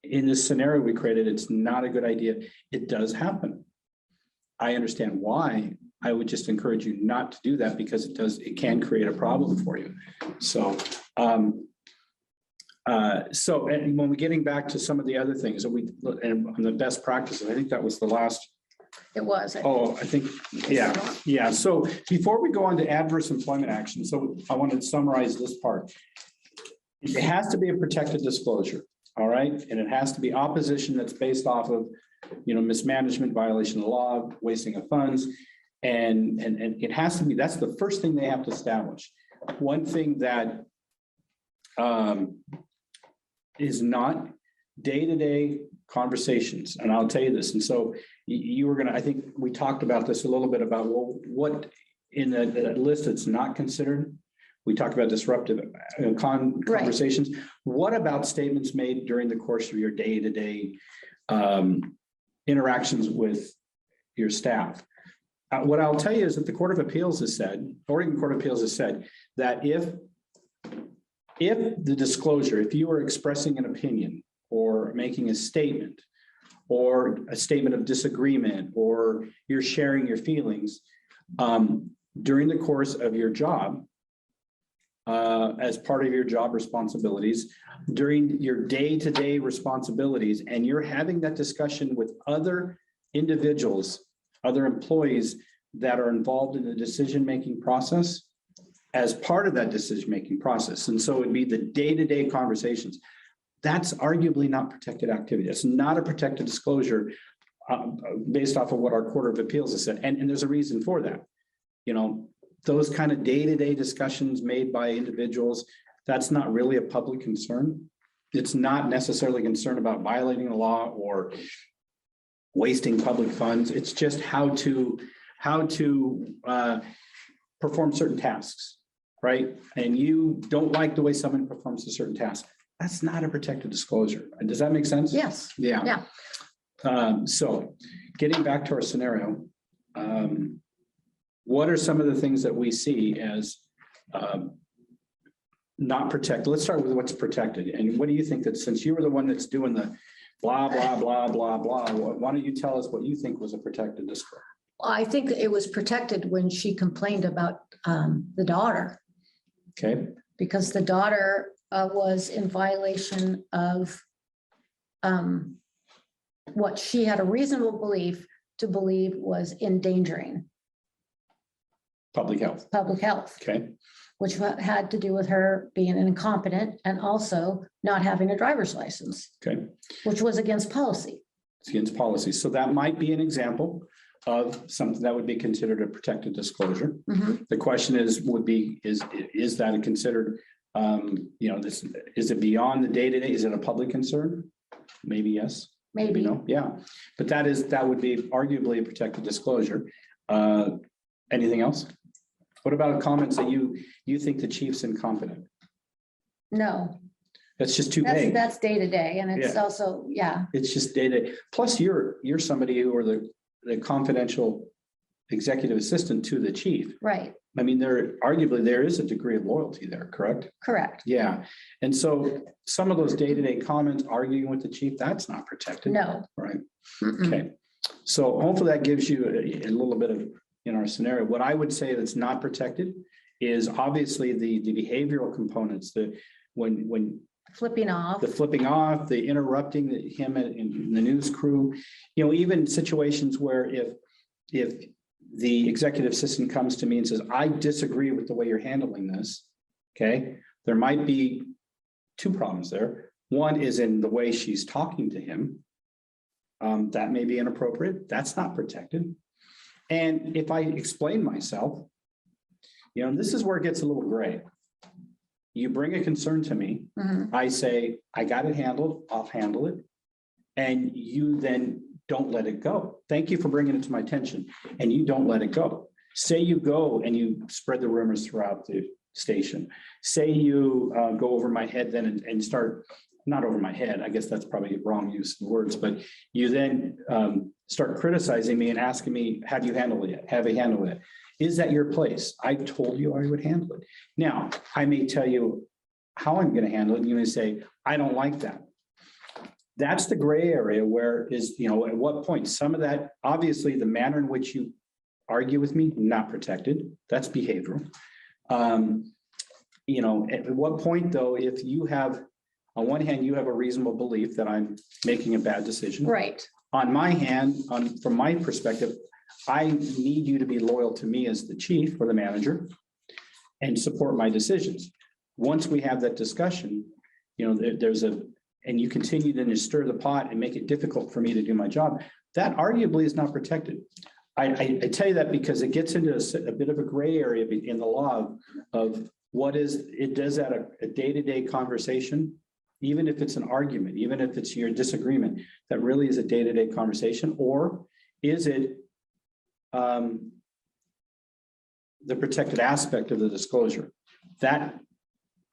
in this scenario we created, it's not a good idea. It does happen. I understand why. I would just encourage you not to do that, because it can create a problem for you. So, and when we're getting back to some of the other things that and on the best practices, I think that was the last. It was. I think, yeah. So before we go on to adverse employment action, so I want to summarize this part. It has to be a protected disclosure, all right? And it has to be opposition that's based off of, mismanagement, violation of law, wasting of funds. And it has to be, that's the first thing they have to establish. One thing that is not day-to-day conversations, and I'll tell you this, and so you were I think we talked about this a little bit about, well, what in the list that's not considered. We talked about disruptive conversations. Right. What about statements made during the course of your day-to-day interactions with your staff? What I'll tell you is that the Court of Appeals has said, Oregon Court of Appeals has said that if the disclosure, if you are expressing an opinion or making a statement or a statement of disagreement, or you're sharing your feelings during the course of your job, as part of your job responsibilities, during your day-to-day responsibilities, and you're having that discussion with other individuals, other employees that are involved in the decision-making process, as part of that decision-making process. And so it'd be the day-to-day conversations. That's arguably not protected activity. It's not a protected disclosure based off of what our Court of Appeals has said. And there's a reason for that. Those kind of day-to-day discussions made by individuals, that's not really a public concern. It's not necessarily concerned about violating the law or wasting public funds. It's just how to perform certain tasks, right? And you don't like the way someone performs a certain task. That's not a protected disclosure. Does that make sense? Yes. Yeah. So getting back to our scenario, what are some of the things that we see as not protected? Let's start with what's protected. And what do you think that, since you were the one that's doing the blah, blah, blah, blah, blah, why don't you tell us what you think was a protected disclosure? Well, I think it was protected when she complained about the daughter. Okay, because the daughter was in violation of what she had a reasonable belief to believe was endangering public health. public health, Okay, which had to do with her being incompetent and also not having a driver's license, okay. which was against policy. It's against policy. So that might be an example of something that would be considered a protected disclosure. Mhm. The question is, is that considered, this, is it beyond the day-to-day? Is it a public concern? Maybe yes. Maybe. No. Yeah. But that would be arguably a protected disclosure. Anything else? What about comments that you think the chief's incompetent? No, That's just too vague. that's day to day. And it's Yeah. also, yeah, It's just data. Plus, you're somebody who are the confidential executive assistant to the chief. right, I mean, arguably there is a degree of loyalty there, correct? correct. Yeah. And so some of those day-to-day comments arguing with the chief, that's not protected. No. Right. Mm-mm. Okay. So hopefully that gives you a little bit of, in our scenario, what I would say that's not protected is obviously the behavioral components, when Flipping off. the flipping off, the interrupting him and the news crew, even situations where if the executive assistant comes to me and says, I disagree with the way you're handling this, okay, there might be two problems there. One is in the way she's talking to him. That may be inappropriate. That's not protected. And if I explain myself, this is where it gets a little gray. You bring a concern to me. Mhm. I say, I got it handled, I'll handle it. And you then don't let it go. Thank you for bringing it to my attention. And you don't let it go. Say you go and you spread the rumors throughout the station. Say you go over my head then and start, not over my head, I guess that's probably wrong use of words, but you then start criticizing me and asking me, have you handled it? Have you handled it? Is that your place? I told you I would handle it. Now, I may tell you how I'm going to handle it, and you may say, I don't like that. That's the gray area where is, at what point, some of that, obviously the manner in which you argue with me, not protected. That's behavioral. At what point though, if you have, on one hand, you have a reasonable belief that I'm making a bad decision. Right. On my hand, from my perspective, I need you to be loyal to me as the chief or the manager and support my decisions. Once we have that discussion, and you continue then to stir the pot and make it difficult for me to do my job, that arguably is not protected. I tell you that because it gets into a bit of a gray area in the law of what is, it does at a day-to-day conversation, even if it's an argument, even if it's your disagreement, that really is a day-to-day conversation, or is it the protected aspect of the disclosure? That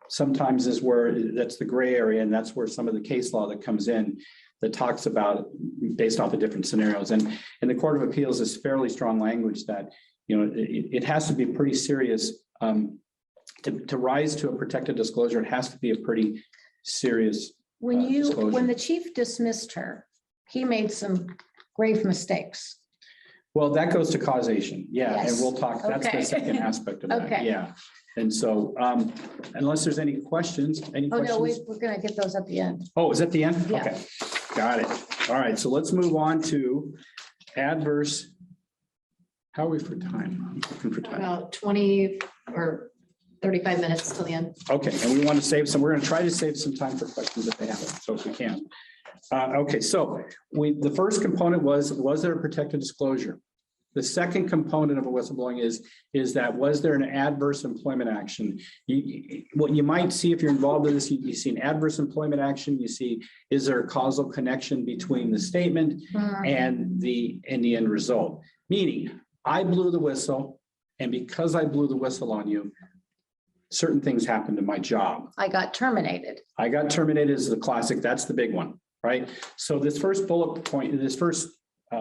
sometimes is where that's the gray area, and that's where some of the case law that comes in that talks about based off of different scenarios. And the Court of Appeals is fairly strong language that it has to be pretty serious to rise to a protected disclosure. It has to be a pretty serious When disclosure. the chief dismissed her, he made some grave mistakes. Well, that goes to causation. Yeah. Yes. And we'll talk, that's the Okay. second aspect of that. Okay. Yeah. And so unless there's any questions, Oh, no, questions? we're gonna get those at the end. Oh, is that the end? Yeah. Okay, got it. All right, so let's move on to adverse. How are we for time? I'm looking for time. About 20 or 35 minutes till the end. Okay, and we want to save some, we're going to try to save some time for questions if they have it, so if we can. Okay, so the first component was there a protected disclosure? The second component of a whistleblowing is that was there an adverse employment action? What you might see if you're involved in this, you see an adverse employment action, you see, is there a causal connection between the statement and the end result? Meaning, I blew the whistle, and because I blew the whistle on you, certain things happened to my job. I got terminated. I got terminated is the classic, that's the big one, right? So this first bullet point, this first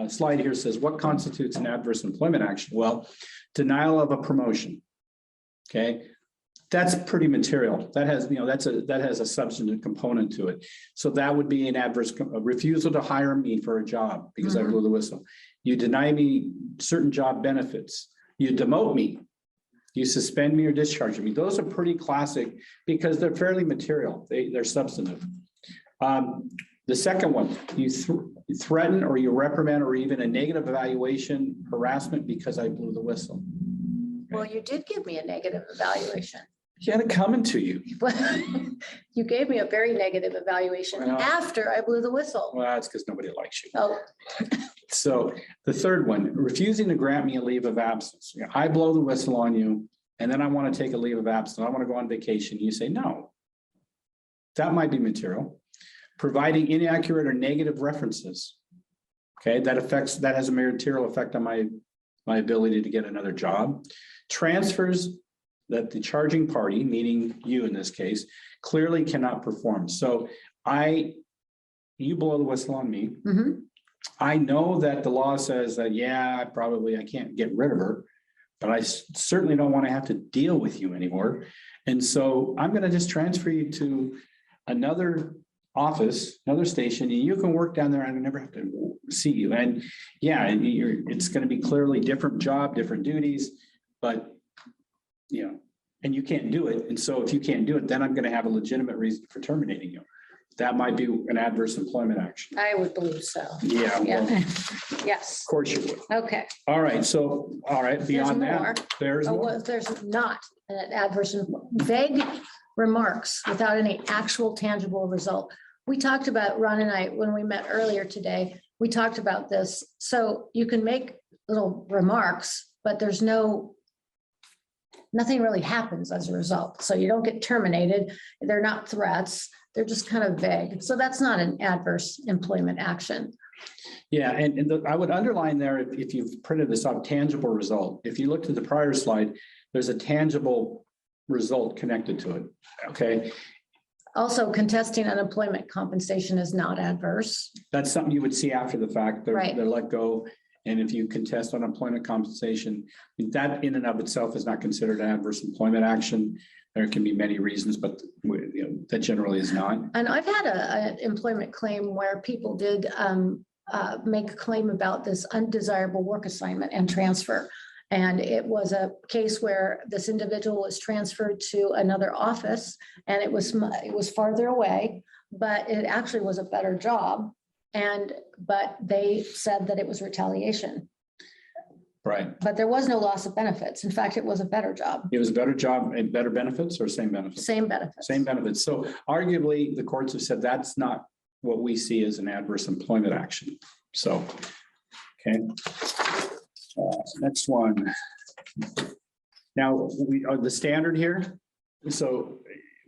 slide here says, what constitutes an adverse employment action? Well, denial of a promotion. Okay, that's pretty material. That has, that has a substantive component to it. So that would be an adverse refusal to hire me for a job because I blew the whistle. You deny me certain job benefits. You demote me. You suspend me or discharge me. Those are pretty classic because they're fairly material. They're substantive. The second one, you threaten or you reprimand or even a negative evaluation, harassment because I blew the whistle. Well, you did give me a negative evaluation. She had it coming to you. You gave me a very negative evaluation Well- after I blew the whistle. Well, that's because nobody likes you. Oh, So the third one, refusing to grant me a leave of absence. I blow the whistle on you, and then I want to take a leave of absence. I want to go on vacation. You say no. That might be material. Providing inaccurate or negative references. Okay, that has a material effect on my ability to get another job. Transfers that the charging party, meaning you in this case, clearly cannot perform. So you blow the whistle on me. mhm. I know that the law says that, yeah, I can't get rid of her, but I certainly don't want to have to deal with you anymore. And so I'm going to just transfer you to another office, another station, and you can work down there and I never have to see you. And yeah, it's going to be clearly different job, different duties, but and you can't do it. And so if you can't do it, then I'm going to have a legitimate reason for terminating you. That might be an adverse employment action. I would believe so. Yeah, well, Yeah. of Yes. course you would. Okay. All right, beyond more. that, there's Oh, more. well, there's not an adverse, vague remarks without any actual tangible result. We talked about, Ron and I, when we met earlier today, we talked about this. So you can make little remarks, but there's nothing really happens as a result. So you don't get terminated. They're not threats. They're just kind of vague. So that's not an adverse employment action. Yeah, and I would underline there, if you've printed this out, tangible result. If you looked at the prior slide, there's a tangible result connected to it. Okay, Also, contesting unemployment compensation is not adverse. that's something you would see after the fact. Right. They're let go. And if you contest unemployment compensation, that in and of itself is not considered an adverse employment action. There can be many reasons, but that generally is not. And I've had an employment claim where people did make a claim about this undesirable work assignment and transfer. And it was a case where this individual was transferred to another office and it was farther away, but it actually was a better job. But they said that it was retaliation, Right. but there was no loss of benefits. In fact, it was a better job, It was a better job and better benefits or same benefits? same benefits. Same benefits. So arguably, the courts have said that's not what we see as an adverse employment action. So, okay. Next one. Now, we are the standard here. So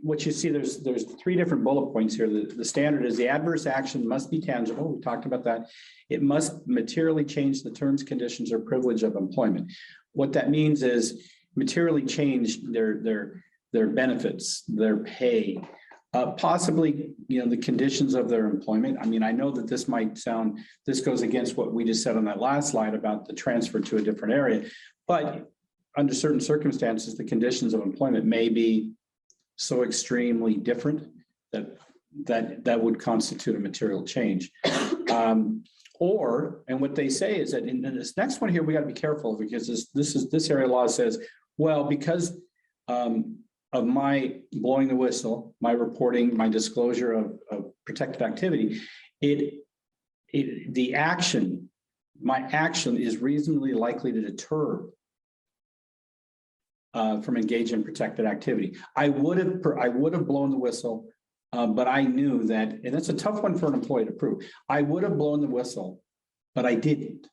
what you see, there's three different bullet points here. The standard is the adverse action must be tangible. We talked about that. It must materially change the terms, conditions, or privilege of employment. What that means is materially change their benefits, their pay, possibly, the conditions of their employment. I mean, I know that this goes against what we just said on that last slide about the transfer to a different area, but under certain circumstances, the conditions of employment may be so extremely different that would constitute a material change. And what they say is that in this next one here, we got to be careful because this area law says, well, because of my blowing the whistle, my reporting, my disclosure of protected activity, my action is reasonably likely to deter from engaging in protected activity. I would have blown the whistle, but I knew that, and that's a tough one for an employee to prove. I would have blown the whistle, but I didn't.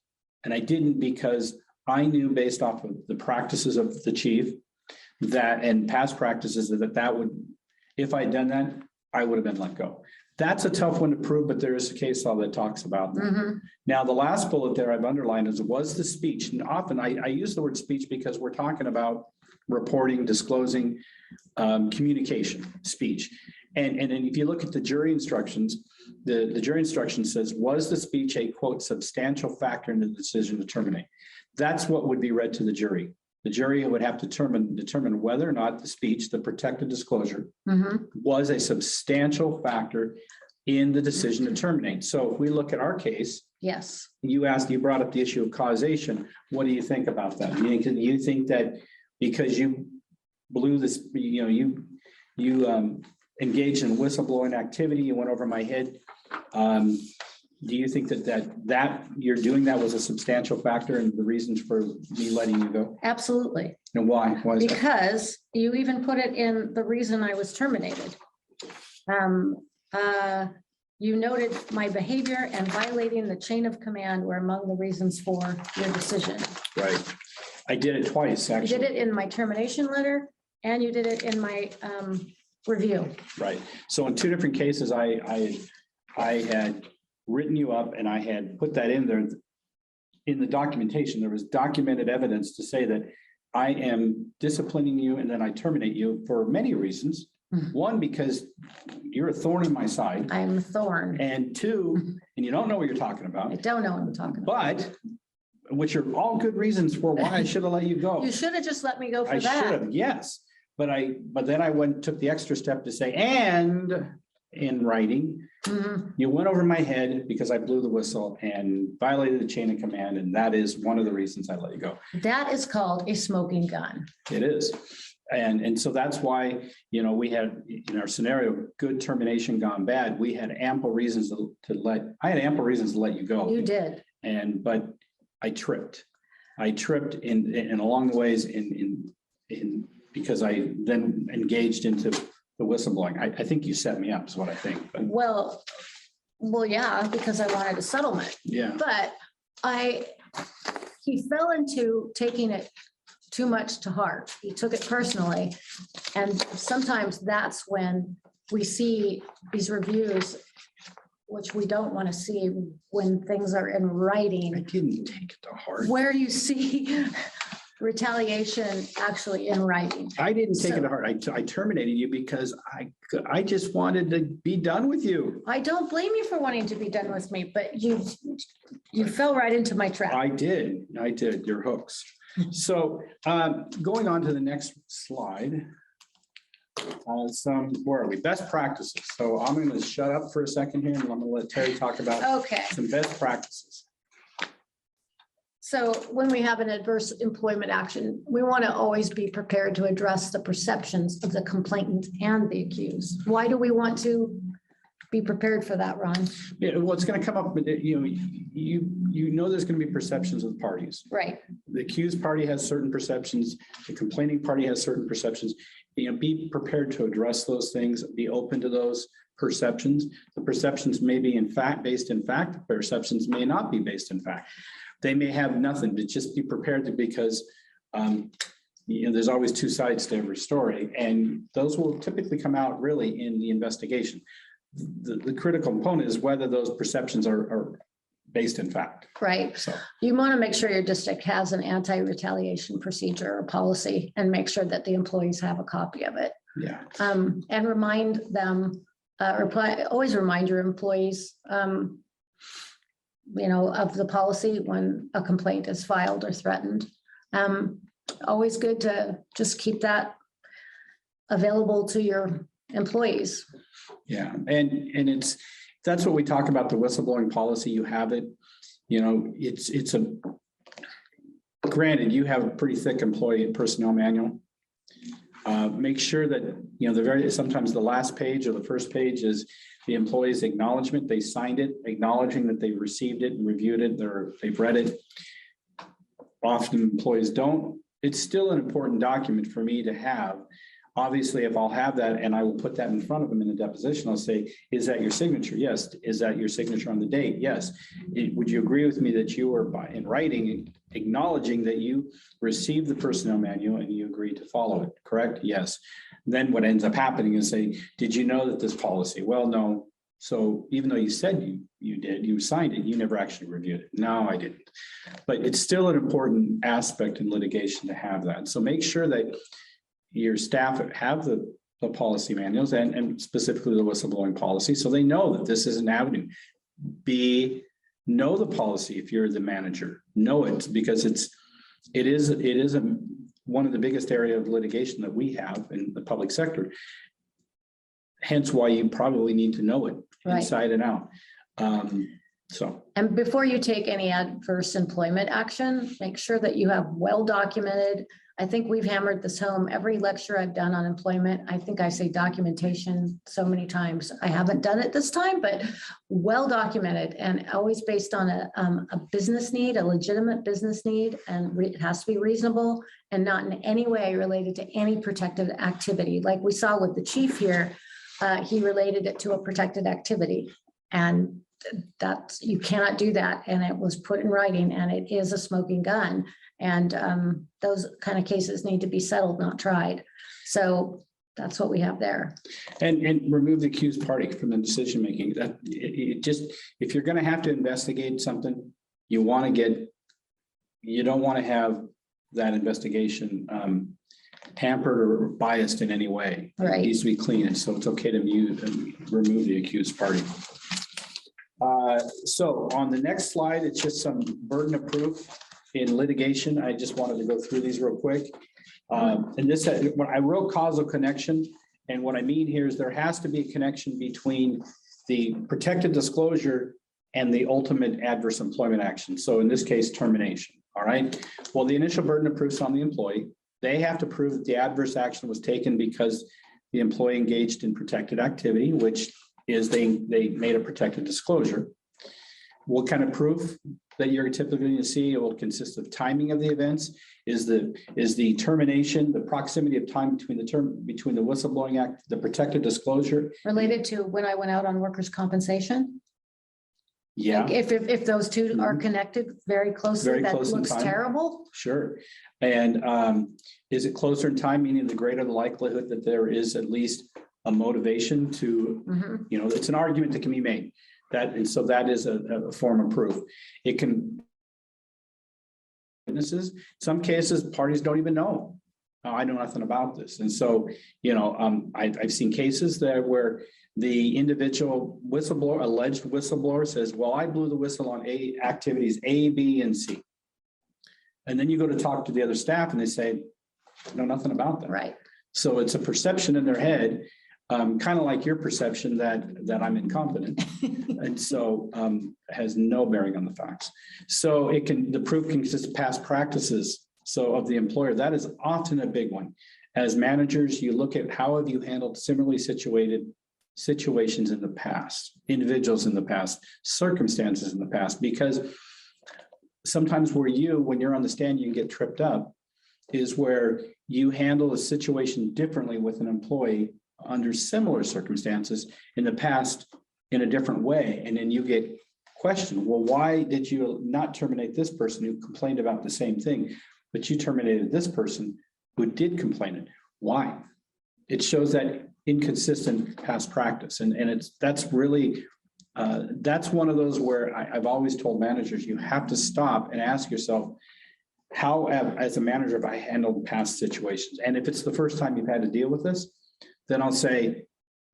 And I didn't because I knew based off of the practices of the chief and past practices that would, if I'd done that, I would have been let go. That's a tough one to prove, but there is a case law that talks about that. Mm-hmm. Now, the last bullet there I've underlined was the speech. And often I use the word speech because we're talking about reporting, disclosing, communication, speech. And if you look at the jury instructions, the jury instruction says, was the speech a quote substantial factor in the decision to terminate? That's what would be read to the jury. The jury would have to determine whether or not the speech, the protected disclosure, Mm-hmm. was a substantial factor in the decision to terminate. So if we look at our case, Yes. you brought up the issue of causation. What do you think about that? Do you think that because you blew this, you engaged in whistleblowing activity, you went over my head. Do you think that you're doing that was a substantial factor in the reasons for me letting you go? Absolutely. And why? Why is that? Because you even put it in the reason I was terminated. You noted my behavior and violating the chain of command were among the reasons for your decision. Right. I did it twice, You actually. did it in my termination letter and you did it in my review. Right. So in two different cases, I had written you up and I had put that in there. In the documentation, there was documented evidence to say that I am disciplining you and then I terminate you for many reasons. One, because you're a thorn in my side. I'm a thorn. And two, and you don't know what you're talking I about, don't know what I'm talking about. but which are all good reasons for why I should have let you go. You should have just let me go I for should that. have, yes. But then I went, took the extra step to say, and in writing, Mhm. you went over my head because I blew the whistle and violated the chain of command. And that is one of the reasons I let you go. That is called a smoking gun. It is. And so that's why, we had in our scenario, good termination gone bad. We had ample reasons I had ample reasons to let you go. You did. But I tripped. in along the ways in because I then engaged into the whistleblowing. I think you set me up is what I think. But Well, yeah, because I wanted a settlement, yeah, but he fell into taking it too much to heart. He took it personally. And sometimes that's when we see these reviews, which we don't want to see when things are in I writing, didn't take it to heart. where you see retaliation actually in writing. I didn't take it So- to heart. I terminated you because I just wanted to be done with you. I don't blame you for wanting to be done with me, but you fell right into my trap. I did. Your hooks. So going on to the next slide. Where are we? Best practices. So I'm going to shut up for a second here and I'm going to let Terry talk about Okay. some best practices. So when we have an adverse employment action, we want to always be prepared to address the perceptions of the complainant and the accused. Why do we want to be prepared for that, Ron? Yeah, well, it's going to come up, you know there's going to be perceptions of the parties. Right. The accused party has certain perceptions, the complaining party has certain perceptions. Be prepared to address those things, be open to those perceptions. The perceptions may be in fact based in fact, the perceptions may not be based in fact. They may have nothing, but just be prepared to, because there's always two sides to every story, and those will typically come out really in the investigation. The critical component is whether those perceptions are based in fact. Right. So You want to make sure your district has an anti-retaliation procedure or policy and make sure that the employees have a copy of it. yeah, And remind them, always remind your employees, of the policy when a complaint is filed or threatened. Always good to just keep that available to your employees. yeah, and that's what we talk about, the whistleblowing policy. You have it, it's granted, you have a pretty thick employee personnel manual. Make sure that, sometimes the last page or the first page is the employee's acknowledgement. They signed it, acknowledging that they received it and reviewed it, they've read it. Often employees don't. It's still an important document for me to have. Obviously, if I'll have that and I will put that in front of them in the deposition, I'll say, is that your signature? Yes. Is that your signature on the date? Yes. Would you agree with me that you were in writing, acknowledging that you received the personnel manual and you agreed to follow it, correct? Yes. Then what ends up happening is did you know that this policy? Well, no. So even though you said you did, you signed it, you never actually reviewed it. No, I didn't. But it's still an important aspect in litigation to have that. So make sure that your staff have the policy manuals and specifically the whistleblowing policy, so they know that this is an avenue. Know the policy. If you're the manager, know it, because it is one of the biggest area of litigation that we have in the public sector. Hence why you probably need to know it inside and out. And before you take any adverse employment action, make sure that you have well-documented I think we've hammered this home. Every lecture I've done on employment, I think I say documentation so many times. I haven't done it this time, but well documented and always based on a business need, a legitimate business need, and it has to be reasonable and not in any way related to any protected activity. Like we saw with the chief here, he related it to a protected activity. And that's, you cannot do that. And it was put in writing and it is a smoking gun. And those kind of cases need to be settled, not tried. So that's what we have there. And remove the accused party from the decision making. That it just, if you're going to have to investigate something, you want to you don't want to have that investigation hampered or biased in any way. Right. It needs to be clean, and so it's okay to remove the accused party. So on the next slide, it's just some burden of proof in litigation. I just wanted to go through these real quick. And this, when I wrote causal connection, and what I mean here is there has to be a connection between the protected disclosure and the ultimate adverse employment action. So in this case, termination. All right. Well, the initial burden of proof is on the employee. They have to prove that the adverse action was taken because the employee engaged in protected activity, which is they made a protected disclosure. What kind of proof that you're typically going to see? It will consist of timing of the events. Is the termination, the proximity of time between the whistleblowing act, the protected disclosure Related to when I went out on workers' compensation? Yeah. Like if those two are connected very closely, Very that close in looks time. terrible. Sure. And is it closer in time, meaning the greater the likelihood that there is at least a motivation to, it's an argument that can be made. And so that is a form of proof. It can witnesses. Some cases, parties don't even know. I know nothing about this. And so, I've seen cases there where the individual whistleblower, alleged whistleblower says, well, I blew the whistle on activities A, B, and C. And then you go to talk to the other staff and they say, know nothing about that. Right. So it's a perception in their head, kind of like your perception that I'm incompetent. And so has no bearing on the facts. So the proof can consist of past practices. So of the employer, that is often a big one. As managers, you look at how have you handled similarly situated situations in the past, individuals in the past, circumstances in the past, because sometimes when you're on the stand, you can get tripped up, is where you handle a situation differently with an employee under similar circumstances in the past in a different way. And then you get questioned, well, why did you not terminate this person who complained about the same thing, but you terminated this person who did complain it? Why? It shows that inconsistent past practice. And that's really, that's one of those where I've always told managers, you have to stop and ask yourself, how, as a manager, have I handled past situations? And if it's the first time you've had to deal with this, then I'll say,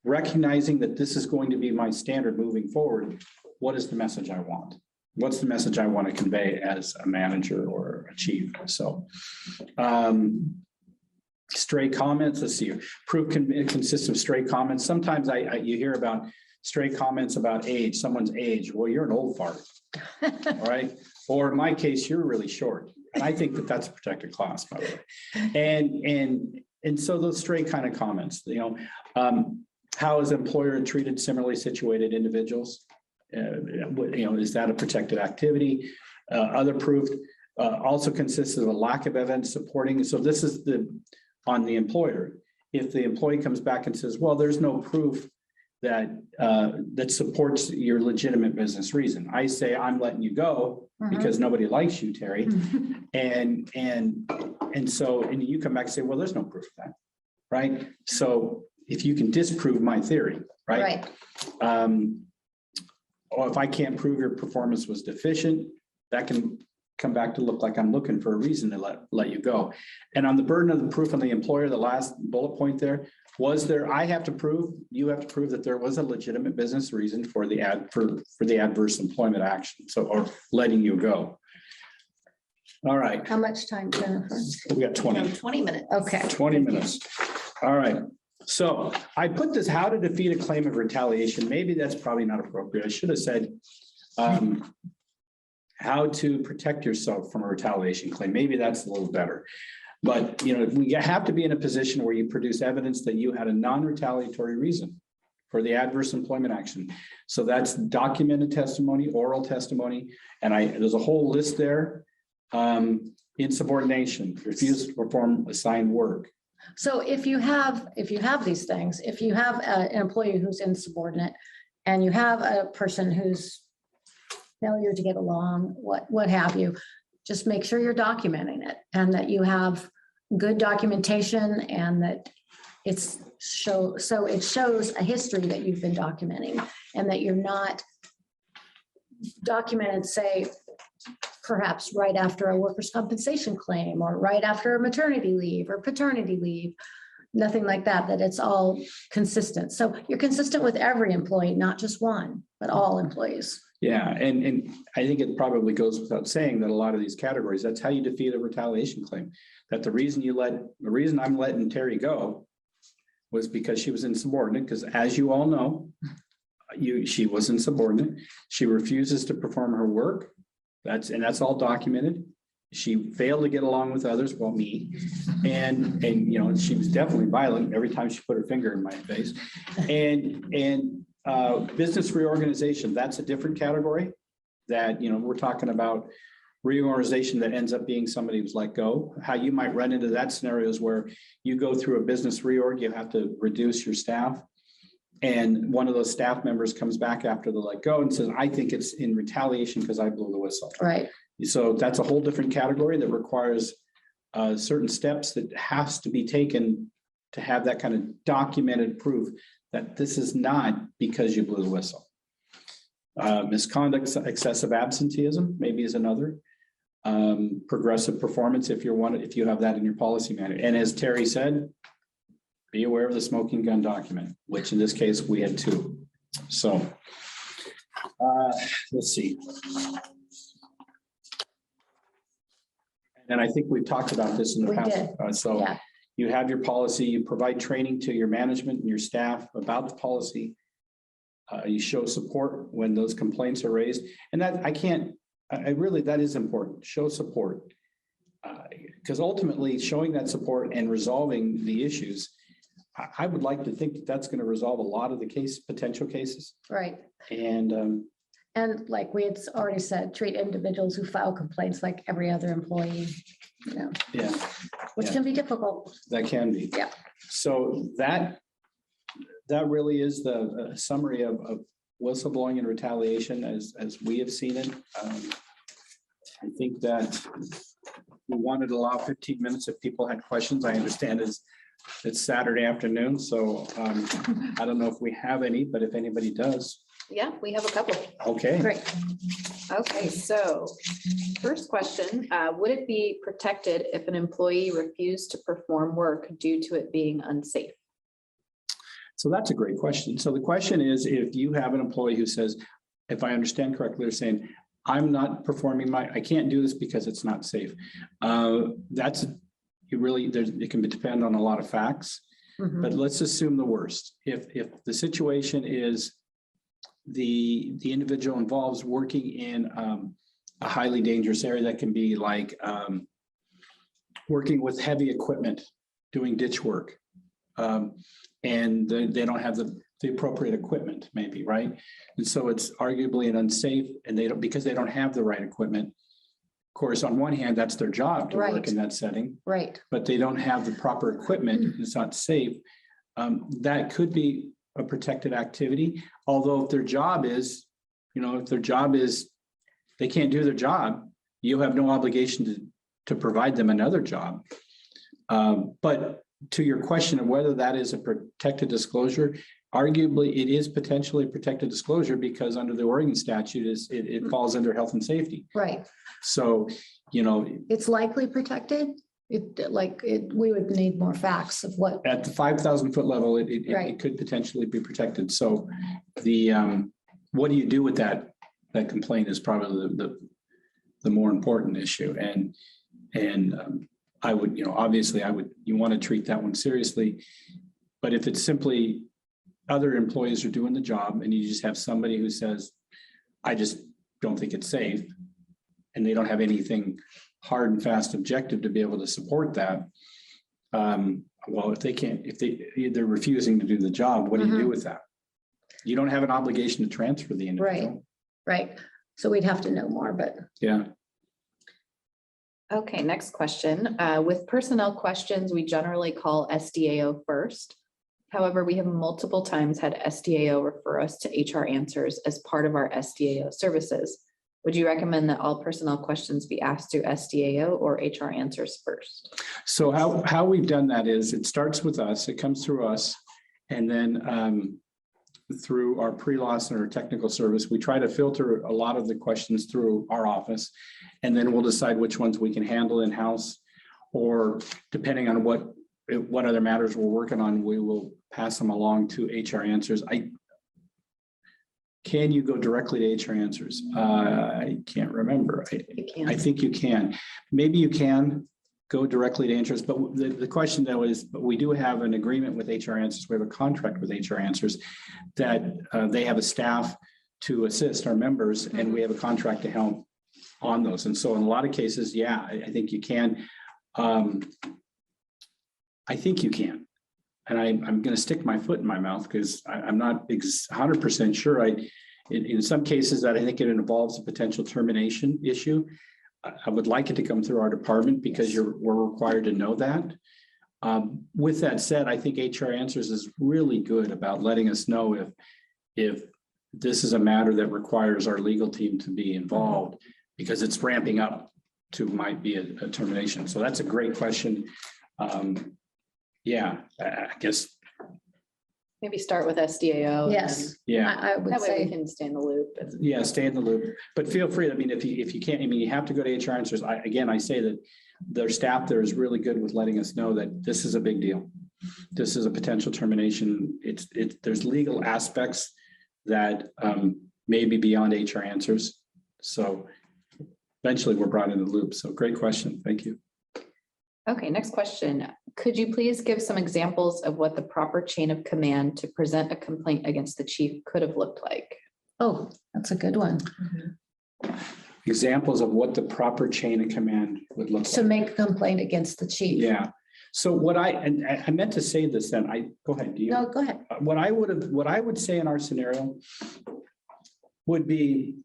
recognizing that this is going to be my standard moving forward, what is the message I want? What's the message I want to convey as a manager or a chief? So, stray comments, let's see, proof can consist of stray comments. Sometimes you hear about stray comments about age, someone's age. Well, you're an old fart, all right? Or in my case, you're really short. And I think that that's a protected class, by the way. And so those stray kind of comments, how is employer treated similarly situated individuals? Is that a protected activity? Other proof also consists of a lack of evidence supporting. So this is on the employer. If the employee comes back and says, well, there's no proof that supports your legitimate business reason. I say, I'm letting you go because nobody likes you, Terry. And so you come back and say, well, there's no proof of that, right? So if you can disprove my theory, right? Or if I can't prove your performance was deficient, that can come back to look like I'm looking for a reason to let you go. And on the burden of the proof on the employer, the last bullet point there, you have to prove that there was a legitimate business reason for the adverse employment action, or letting you go. All right. How much time, Jennifer? We got 20. 20 minutes. Okay. 20 minutes. All right. So I put this, how to defeat a claim of retaliation. Maybe that's probably not appropriate. I should have said how to protect yourself from a retaliation claim. Maybe that's a little better. But, we have to be in a position where you produce evidence that you had a non-retaliatory reason for the adverse employment action. So that's documented testimony, oral testimony, and there's a whole list there. Insubordination, refuse to perform assigned work. So if you have these things, if you have an employee who's insubordinate and you have a person who's failure to get along, what have you, just make sure you're documenting it and that you have good documentation and that it shows a history that you've been documenting and that you're not documented, say, perhaps right after a workers' compensation claim or right after a maternity leave or paternity leave, nothing like that, that it's all consistent. So you're consistent with every employee, not just one, but all employees. Yeah, and I think it probably goes without saying that a lot of these categories, that's how you defeat a retaliation claim. That the reason I'm letting Terry go was because she was insubordinate, because as you all know, she was insubordinate. She refuses to perform her work. That's all documented. She failed to get along with others, well, me. And she was definitely violent every time she put her finger in my face. And business reorganization, that's a different category that, we're talking about reorganization that ends up being somebody who's let go. How you might run into that scenario is where you go through a business reorg, you have to reduce your staff. And one of those staff members comes back after the let go and says, I think it's in retaliation because I blew the whistle. Right. So that's a whole different category that requires certain steps that has to be taken to have that kind of documented proof that this is not because you blew the whistle. Misconduct, excessive absenteeism, maybe is another. Progressive performance, if you have that in your policy manual. And as Terry said, be aware of the smoking gun document, which in this case we had 2. So let's see. And I think we've talked about this in the past. Yeah. You have your policy, you provide training to your management and your staff about the policy. You show support when those complaints are raised. And that that is important. Show support. Because ultimately showing that support and resolving the issues, I would like to think that that's going to resolve a lot of the potential cases. Right. And like we had already said, treat individuals who file complaints like every other employee, Yeah. which can be difficult. That can be. Yeah. So that really is the summary of whistleblowing and retaliation as we have seen it. I think that we wanted to allow 15 minutes if people had questions. I understand it's Saturday afternoon, so I don't know if we have any, but if anybody does. Yeah, we have a couple. Okay. Great. Okay, so first question, would it be protected if an employee refused to perform work due to it being unsafe? So that's a great question. So the question is, if you have an employee who says, if I understand correctly, they're saying, I'm not performing I can't do this because it's not safe. It can depend on a lot of facts, but let's assume the worst. If the situation is the individual involves working in a highly dangerous area, that can be like working with heavy equipment, doing ditch work, and they don't have the appropriate equipment, maybe, right? And so it's arguably an unsafe, and because they don't have the right equipment. Of course, on one hand, that's their job to work in that setting, right? But they don't have the proper equipment. It's not safe. That could be a protected activity. Although if their job is, they can't do their job, you have no obligation to provide them another job. But to your question of whether that is a protected disclosure, arguably it is potentially protected disclosure because under the Oregon statute it falls under health and safety. Right. So, it's likely protected. We would need more facts of what. At the 5,000 foot level, it could potentially be protected. So what do you do with that complaint is probably the more important issue. And I would, obviously you want to treat that one seriously, but if it's simply other employees are doing the job and you just have somebody who says, I just don't think it's safe, and they don't have anything hard and fast objective to be able to support that. Well, if they're refusing to do the job, what do you do with that? You don't have an obligation to transfer the individual. Right. So we'd have to know more, but Yeah. Okay, next question. With personnel questions, we generally call SDAO first. However, we have multiple times had SDAO refer us to HR Answers as part of our SDAO services. Would you recommend that all personnel questions be asked through SDAO or HR Answers first? So how we've done that is it starts with us, it comes through us, and then through our pre-loss and our technical service, we try to filter a lot of the questions through our office, and then we'll decide which ones we can handle in-house, or depending on what other matters we're working on, we will pass them along to HR Answers. Can you go directly to HR Answers? I can't remember. I think you can. Maybe you can go directly to Answers, but the question though is, but we do have an agreement with HR Answers. We have a contract with HR Answers that they have a staff to assist our members, and we have a contract to help on those. And so in a lot of cases, yeah, I think you can. I think you can. And I'm going to stick my foot in my mouth because I'm not 100% sure. In some cases that I think it involves a potential termination issue. I would like it to come through our department because we're required to know that. With that said, I think HR Answers is really good about letting us know if this is a matter that requires our legal team to be involved, because it's ramping up to might be a termination. So that's a great question. Yeah, I guess. Maybe start with SDAO. yes, Yeah. I would That way we say, can stay in the loop. Yeah, stay in the loop, but feel free. I mean, if you can't, I mean, you have to go to HR Answers. I say that their staff there is really good with letting us know that this is a big deal. This is a potential termination. There's legal aspects that may be beyond HR Answers. So eventually we're brought in the loop. So great question. Thank you. Okay, next question. Could you please give some examples of what the proper chain of command to present a complaint against the chief could have looked like? oh, that's a good one. Examples of what the proper chain of command would look To like. make a complaint against the chief. Yeah. So what I meant to say this then, go ahead. Do you? No, go ahead. What I would say in our scenario would be,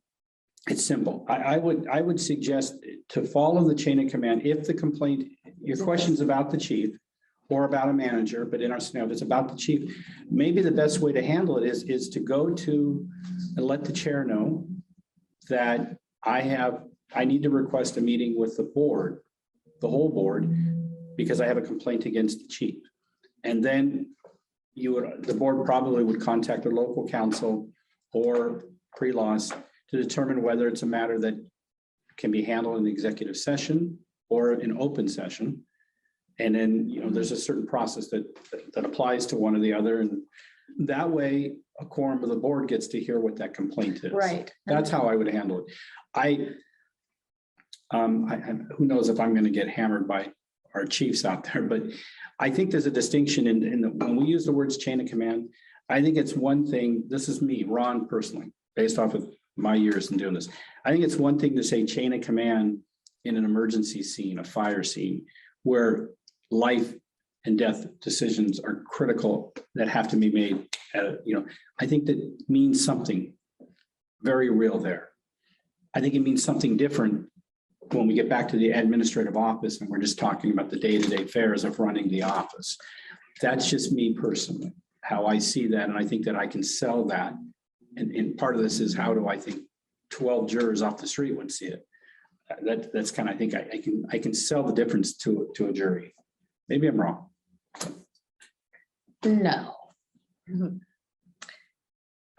it's simple. I would suggest to follow the chain of command. If the complaint, your question's about the chief or about a manager, but in our scenario, if it's about the chief, maybe the best way to handle it is to go to and let the chair know that I need to request a meeting with the board, the whole board, because I have a complaint against the chief. And then the board probably would contact the local council or pre-laws to determine whether it's a matter that can be handled in the executive session or in open session. And then, there's a certain process that applies to one or the other. And that way a quorum of the board gets to hear what that complaint is. Right. That's how I would handle it. Who knows if I'm going to get hammered by our chiefs out there, but I think there's a distinction when we use the words chain of command. I think it's one thing, this is me, Ron, personally, based off of my years in doing this. I think it's one thing to say chain of command in an emergency scene, a fire scene, where life and death decisions are critical that have to be made. I think that means something very real there. I think it means something different when we get back to the administrative office and we're just talking about the day-to-day affairs of running the office. That's just me personally, how I see that. And I think that I can sell that. And part of this is, how do I think 12 jurors off the street would see it? That's kind of, I think I can sell the difference to a jury. Maybe I'm wrong. No.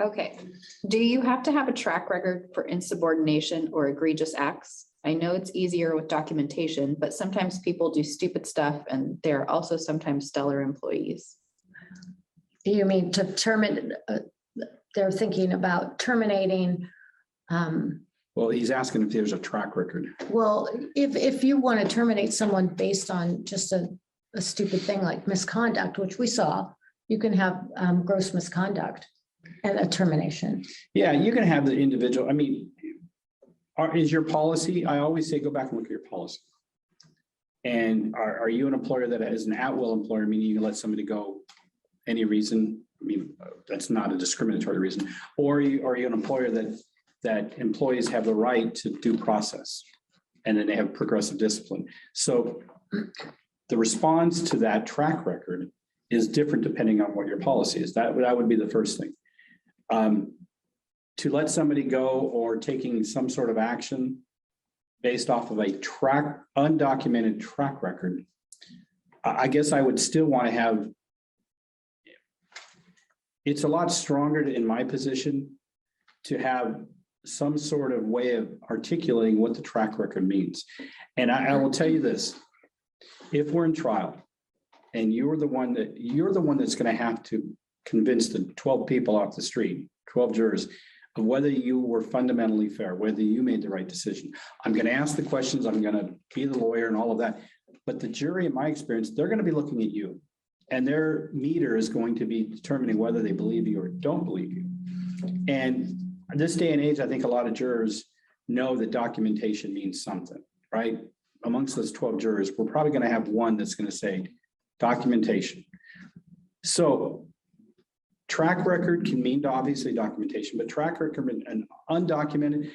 Okay. Do you have to have a track record for insubordination or egregious acts? I know it's easier with documentation, but sometimes people do stupid stuff, and they're also sometimes stellar employees. Do you mean to terminate? They're thinking about terminating. Well, he's asking if there's a track record. Well, if you want to terminate someone based on just a stupid thing like misconduct, which we saw, you can have gross misconduct and a termination. Yeah, you can have the individual. I mean, is your policy? I always say, go back and look at your policy. And are you an employer that is an at-will employer, meaning you can let somebody go any reason? I mean, that's not a discriminatory reason. Or are you an employer that employees have the right to due process, and then they have progressive discipline? So the response to that track record is different depending on what your policy is. That would be the first thing. To let somebody go or taking some sort of action based off of a undocumented track record, I guess I would still want to have, it's a lot stronger in my position to have some sort of way of articulating what the track record means. And I will tell you this, if we're in trial and you're the one that's going to have to convince the 12 people off the street, 12 jurors, of whether you were fundamentally fair, whether you made the right decision. I'm going to ask the questions, I'm going to be the lawyer and all of that. But the jury, in my experience, they're going to be looking at you, and their meter is going to be determining whether they believe you or don't believe you. And this day and age, I think a lot of jurors know that documentation means something, right? Amongst those 12 jurors, we're probably going to have one that's going to say documentation. So track record can mean obviously documentation, but track record and undocumented,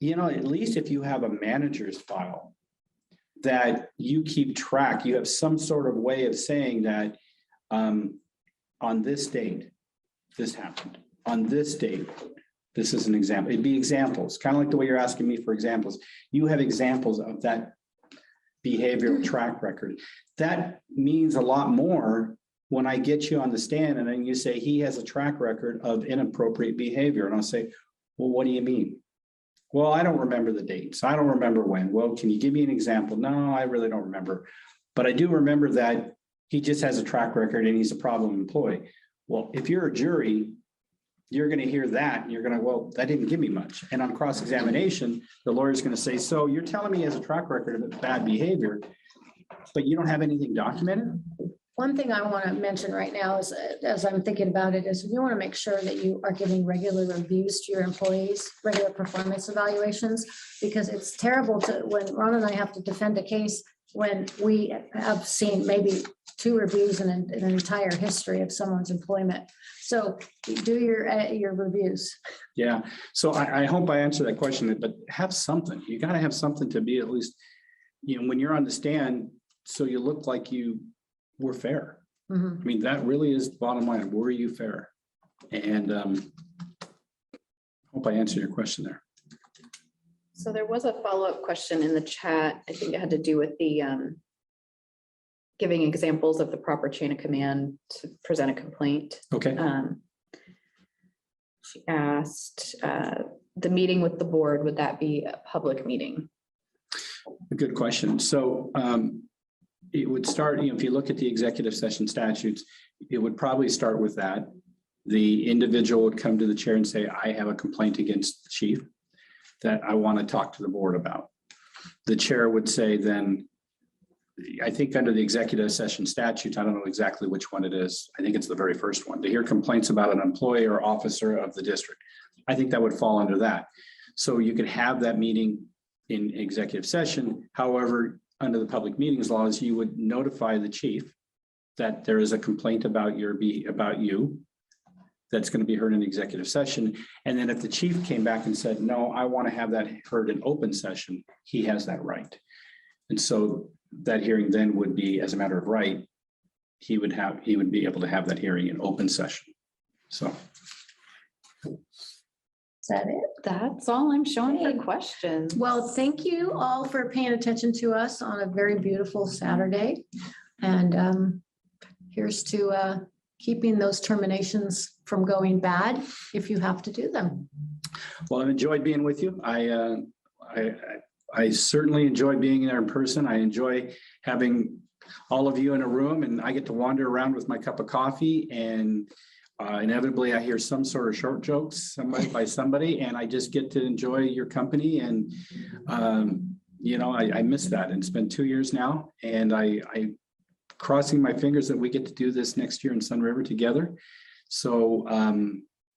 at least if you have a manager's file that you keep track, you have some sort of way of saying that on this date, this happened. On this date, this is an example. It'd be examples, kind of like the way you're asking me for examples. You have examples of that behavioral track record. That means a lot more when I get you on the stand and then you say he has a track record of inappropriate behavior. And I'll say, well, what do you mean? Well, I don't remember the dates. I don't remember when. Well, can you give me an example? No, I really don't remember. But I do remember that he just has a track record and he's a problem employee. Well, if you're a jury, you're going to hear that and you're going to, well, that didn't give me much. And on cross-examination, the lawyer's going to say, so you're telling me he has a track record of bad behavior, but you don't have anything documented? One thing I want to mention right now is, as I'm thinking about it, is you want to make sure that you are giving regular reviews to your employees, regular performance evaluations, because it's terrible when Ron and I have to defend a case when we have seen maybe 2 reviews in an entire history of someone's employment. So do your reviews. Yeah. So I hope I answered that question, but have something. You got to have something to be at least, when you're on the stand, so you look like you were fair. Mm-hmm. I mean, that really is the bottom line. Were you fair? And hope I answered your question there. So there was a follow-up question in the chat. I think it had to do with the giving examples of the proper chain of command to present a complaint. Okay. She asked the meeting with the board, would that be a public meeting? A good question. So it would start, if you look at the executive session statutes, it would probably start with that. The individual would come to the chair and say, I have a complaint against the chief that I want to talk to the board about. The chair would say then, I think under the executive session statute, I don't know exactly which one it is. I think it's the very first one. To hear complaints about an employee or officer of the district. I think that would fall under that. So you could have that meeting in executive session. However, under the public meetings laws, you would notify the chief that there is a complaint about you that's going to be heard in executive session. And then if the chief came back and said, no, I want to have that heard in open session, he has that right. And so that hearing then would be, as a matter of right, he would be able to have that hearing in open session. So. Is that it? That's all I'm showing for questions. Well, thank you all for paying attention to us on a very beautiful Saturday. And here's to keeping those terminations from going bad if you have to do them. Well, I've enjoyed being with you. I certainly enjoy being there in person. I enjoy having all of you in a room, and I get to wander around with my cup of coffee, and inevitably I hear some sort of short jokes by somebody, and I just get to enjoy your company. And I miss that. And it's been 2 years now, and I crossing my fingers that we get to do this next year in Sun River together. So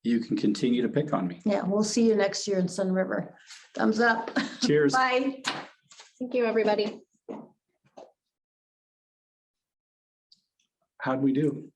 you can continue to pick on me. Yeah, we'll see you next year in Sun River. Thumbs up. Cheers. Bye. Thank you, everybody. how'd we do?